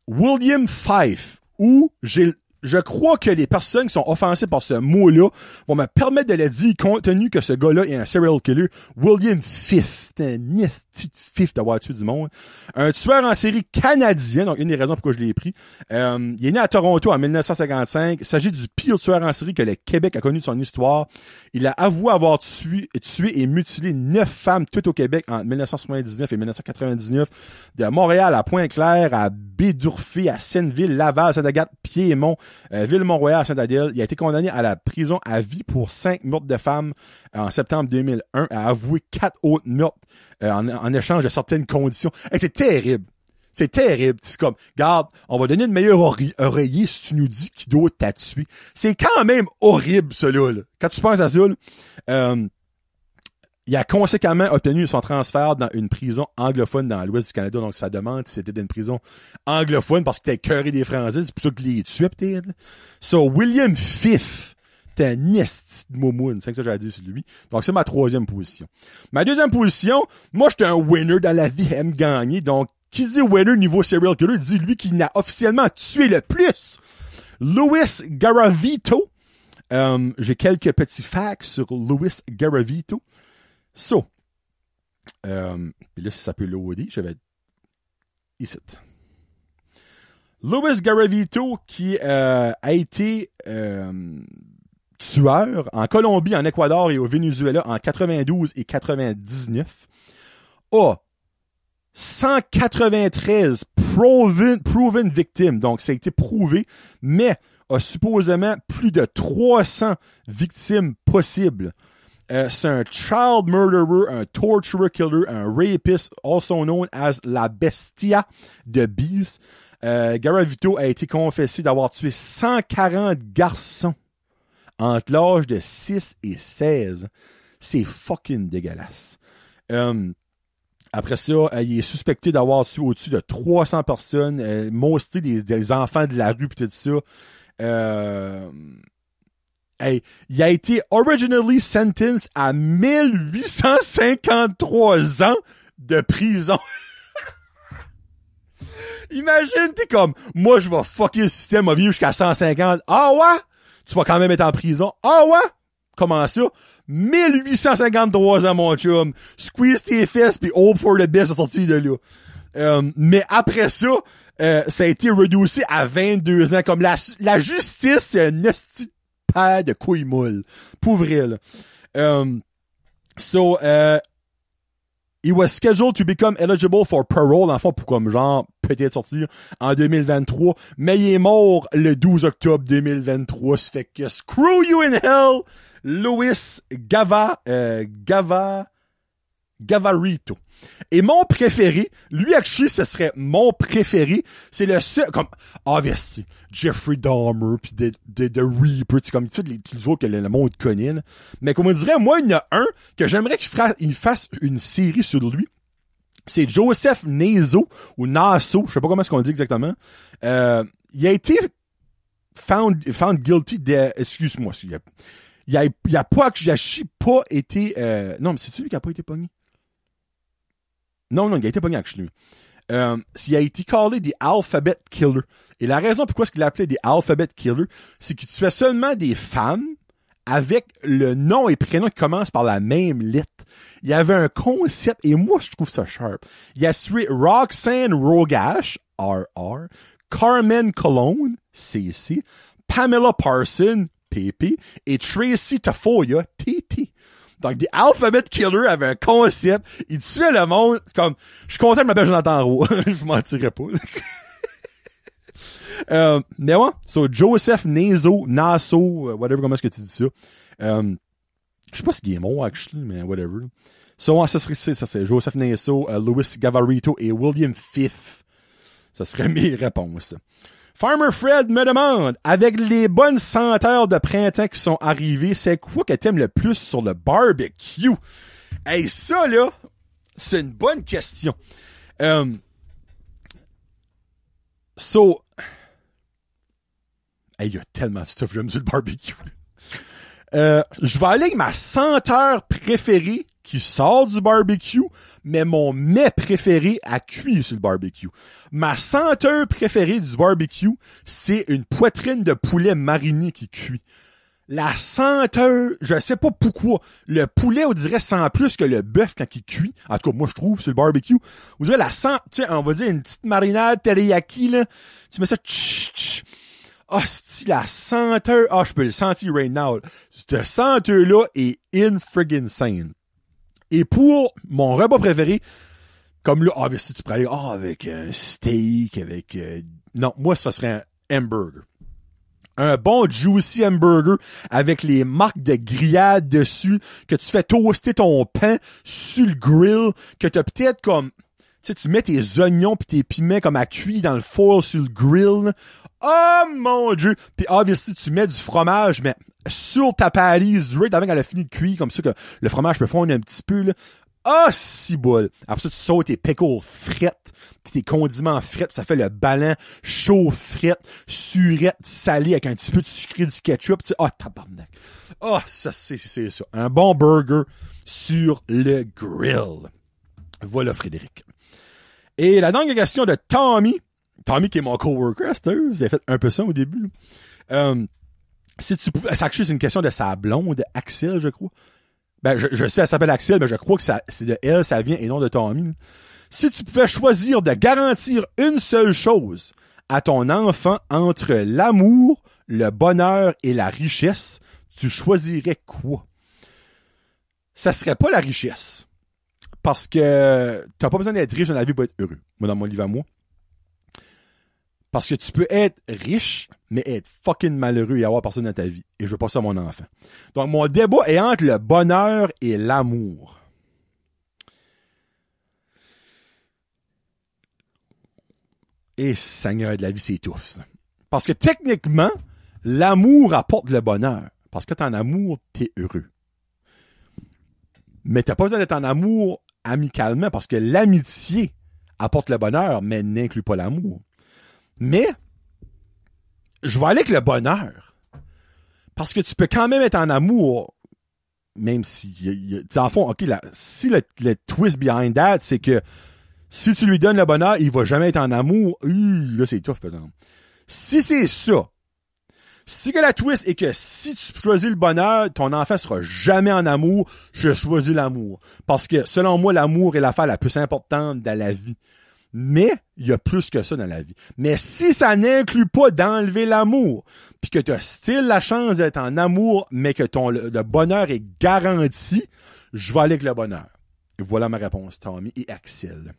S1: William Fife, où je crois que les personnes qui sont offensées par ce mot-là vont me permettre de le dire compte tenu que ce gars-là est un serial killer. William Fife. C'est un esti Fife d'avoir tué du monde. Un tueur en série canadien, donc une des raisons pourquoi je l'ai pris. Il est né à Toronto en 1955. Il s'agit du pire tueur en série que le Québec a connu de son histoire. Il a avoué avoir tué et mutilé 9 femmes toutes au Québec en 1979 et 1999. De Montréal à Pointe-Claire, à Bédurfé, à Senneville, Laval, Saint-Agathe, Piémont, Ville-Mont-Royal, Saint-Adèle. Il a été condamné à la prison à vie pour 5 meurtres de femmes en septembre 2001. A avoué 4 autres meurtres en échange de certaines conditions. Hey, c'est terrible. C'est terrible. C'est comme, regarde, on va donner une meilleure oreiller si tu nous dis qui d'autre t'a tué. C'est quand même horrible, cela, là. Quand tu penses à ça, là, il a conséquemment obtenu son transfert dans une prison anglophone dans l'ouest du Canada. Donc, ça demande si c'était une prison anglophone parce qu'il était écœuré des Français. C'est pour ça qu'il les tuait, peut-être. So, William Fife, t'es un esti de moumoune. C'est ça que j'ai à dire sur lui. Donc, c'est ma 3e position. Ma 2e position, moi, j'étais un winner dans la vie, aime gagner. Donc, qui dit winner niveau serial killer, dit lui qui n'a officiellement tué le plus. Louis Garavito. J'ai quelques petits facts sur Louis Garavito. So, puis là, si ça peut loader, je vais être ici. Louis Garavito, qui a été tueur en Colombie, en Équateur et au Venezuela en 92 et 99, a 193 proven victimes, donc ça a été prouvé, mais a supposément plus de 300 victimes possibles. C'est un child murderer, un torturer killer, un rapist, also known as la bestia de Beast. Garavito a été confessé d'avoir tué 140 garçons entre l'âge de 6 et 16. C'est fucking dégueulasse. Après ça, il est suspecté d'avoir tué au-dessus de 300 personnes, mostly des enfants de la rue pis tout ça. Il a été originally sentenced à 1853 ans de prison. Imagine, t'es comme, moi, je vais fucker le système, va vivre jusqu'à 150. Ah ouais? Tu vas quand même être en prison. Ah ouais? Comment ça? 1853 ans, mon chum. Squeeze tes fesses pis hope for the best à sortir de là. Mais après ça, ça a été reducé à 22 ans. Comme la justice, c'est un esti père de couilles moules. Pour vrai, là. He was scheduled to become eligible for parole, en fond, pour comme genre, peut-être sortir en 2023, mais il est mort le 12 octobre 2023, ça fait que screw you in hell, Louis Gavarito. Et mon préféré, lui, actually, ce serait mon préféré, c'est le seul, comme, obviously, Jeffrey Dahmer, pis The Reaper, c'est comme, tu sais, les autres que le monde connaît, là. Mais comme on dirait, moi, il y en a un que j'aimerais qu'il fasse une série sur lui. C'est Joseph Naso, ou Naso, je sais pas comment est-ce qu'on dit exactement. Il a été found guilty de, excuse-moi, il a pas été, non, mais c'est-tu lui qui a pas été pogné? Non, il a été pogné avec lui. Il a été callé des Alphabet Killer. Et la raison pourquoi est-ce qu'il l'appelait des Alphabet Killer, c'est qu'il tuait seulement des femmes avec le nom et prénom qui commencent par la même lettre. Il y avait un concept, et moi, je trouve ça sharp. Il a tué Roxanne Rogash, RR, Carmen Colon, CC, Pamela Parson, PP, et Tracy Tafoya, TT. Donc, des Alphabet Killers avaient un concept. Ils tuaient le monde. Comme, je suis content de m'appeler Jonathan Roux. Je vous mentirais pas. Mais ouais. So, Joseph Naso, whatever, comment est-ce que tu dis ça? Je sais pas si c'est mot, actually, mais whatever. So, ouais, ça serait Joseph Naso, Louis Gavarito et William Fifth. Ça serait mes réponses. Farmer Fred me demande, avec les bonnes senteurs de printemps qui sont arrivées, c'est quoi que t'aimes le plus sur le barbecue? Hey, ça, là, c'est une bonne question. So, hey, il y a tellement de stuff que j'aime sur le barbecue. Je vais aller avec ma senteur préférée qui sort du barbecue, mais mon mets préféré à cuire sur le barbecue. Ma senteur préférée du barbecue, c'est une poitrine de poulet mariné qui cuit. La senteur, je sais pas pourquoi, le poulet, on dirait, sent plus que le bœuf quand il cuit. En tout cas, moi, je trouve, sur le barbecue. On dirait la sent, tu sais, on va dire une petite marinade teriyaki, là. Tu mets ça, ah, c'est la senteur. Ah, je peux le sentir right now. Cette senteur-là est in-friggin' Et pour mon repas préféré, comme là, si tu pourrais aller, avec un steak, avec... non, moi, ça serait un hamburger. Un bon juicy hamburger avec les marques de grillade dessus, que tu fais toaster ton pain sur le grill, que t'as peut-être comme... Tu sais, tu mets tes oignons pis tes piments comme à cuire dans le foil sur le grill. Oh mon Dieu! Puis obviously, tu mets du fromage, mais sur ta palise, right avant qu'elle a fini de cuire, comme ça que le fromage peut fondre un petit peu, là. Ah, si bol! Après ça, tu sautes tes pickles frettes, pis tes condiments frettes, ça fait le ballon chaud frette, surette, salé avec un petit peu de sucré du ketchup, tu sais. Ah, tabarnak! Ah, ça, c'est ça. Un bon burger sur le grill. Voilà, Frédéric. Et la dernière question de Tommy qui est mon coworker, vous avez fait un peu ça au début. Si tu pouvais, c'est une question de sa blonde, Axel, je crois. Ben, je sais, elle s'appelle Axel, mais je crois que c'est de elle, ça vient, et non de Tommy. Si tu pouvais choisir de garantir une seule chose à ton enfant entre l'amour, le bonheur et la richesse, tu choisirais quoi? Ça serait pas la richesse. Parce que t'as pas besoin d'être riche dans la vie pour être heureux. Moi, dans mon livre à moi. Parce que tu peux être riche, mais être fucking malheureux et avoir personne dans ta vie. Et je veux pas ça à mon enfant. Donc, mon débat est entre le bonheur et l'amour. Et Seigneur de la vie, c'est tout, ça. Parce que techniquement, l'amour apporte le bonheur. Parce que t'es en amour, t'es heureux. Mais t'as pas besoin d'être en amour amicalement, parce que l'amitié apporte le bonheur, mais n'inclut pas l'amour. Mais, je vais aller avec le bonheur. Parce que tu peux quand même être en amour, même si, en fond, ok, si le twist behind that, c'est que si tu lui donnes le bonheur, il va jamais être en amour. Là, c'est tough, par exemple. Si c'est ça, si que la twist est que si tu choisis le bonheur, ton enfant sera jamais en amour, je choisis l'amour. Parce que, selon moi, l'amour est l'affaire la plus importante dans la vie. Mais, il y a plus que ça dans la vie. Mais si ça n'inclut pas d'enlever l'amour, puis que tu as still la chance d'être en amour, mais que le bonheur est garanti, je vais aller avec le bonheur. Voilà ma réponse, Tommy et Axel.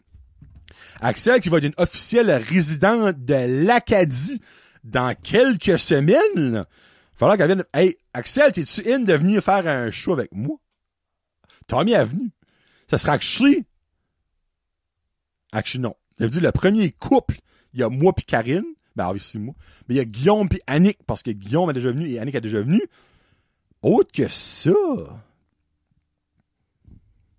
S1: Axel qui va être une officielle résidente de l'Acadie dans quelques semaines. Il va falloir qu'elle vienne. Hey, Axel, t'es-tu in de venir faire un show avec moi? Tommy est venu. Ça sera actually, non. J'ai dit le premier couple, il y a moi pis Karine. Ben, obviously moi. Mais il y a Guillaume pis Annick, parce que Guillaume est déjà venu et Annick est déjà venu. Autre que ça,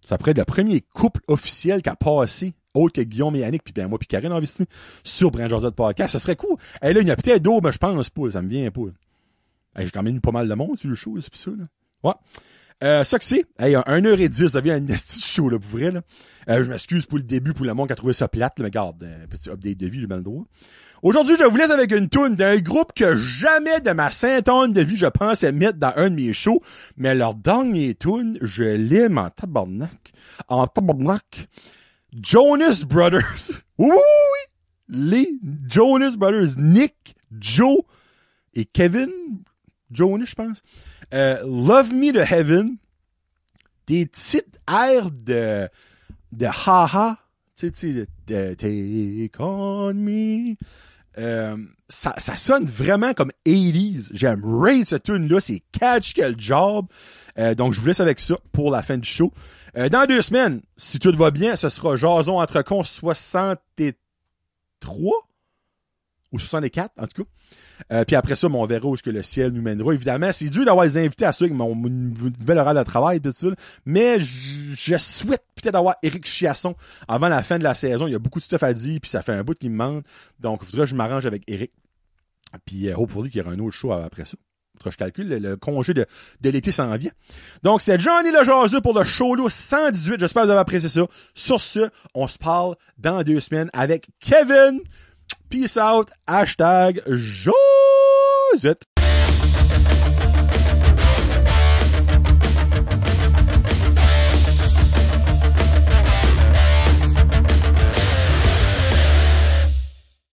S1: ça pourrait être le premier couple officiel qui a passé, autre que Guillaume et Annick, puis ben moi pis Karine, obviously, sur Brand Josette Podcast. Ça serait cool. Hey, là, il y a peut-être d'autres, mais je pense pas, ça me vient pas. Hey, j'ai quand même eu pas mal de monde sur le show, c'est pis ça, là. Ouais. Ça que c'est, hey, 1h10, ça devient un esti show, là, pour vrai, là. Je m'excuse pour le début, pour le monde qui a trouvé ça plate, là, mais regarde, un petit update de vie, j'ai bien le droit. Aujourd'hui, je vous laisse avec une toune d'un groupe que jamais de ma sainte-onne de vie, je pensais mettre dans un de mes shows, mais leur dernier tune, je l'aime en tabarnak. Jonas Brothers. Oui, oui, oui. les Jonas Brothers, Nick, Joe et Kevin Jonas, je pense. Love Me to Heaven. Des petites airs de ha-ha. Tu sais, de Take on Me. Ça sonne vraiment comme 80s. J'aime rate ce tune-là. C'est catch quel job. Donc, je vous laisse avec ça pour la fin du show. Dans 2 semaines, si tout va bien, ce sera Jason entre cons 63 ou 64, en tout cas. Puis après ça, on verra où est-ce que le ciel nous mènera. Évidemment, c'est dur d'avoir les invités à ceux avec mon nouvel horaire de travail, pis tout ça, mais je souhaite peut-être avoir Éric Chiasson avant la fin de la saison. Il y a beaucoup de stuff à dire, puis ça fait un bout qu'il me manque. Donc, il faudrait que je m'arrange avec Éric. Puis, hopefully qu'il y aura un autre show après ça. Je calcule, le congé de l'été s'en vient. Donc, c'est Johnny le Jaseux pour le show là 118. J'espère que vous avez apprécié ça. Sur ce, on se parle dans 2 semaines avec Kevin. Peace out. #Josette.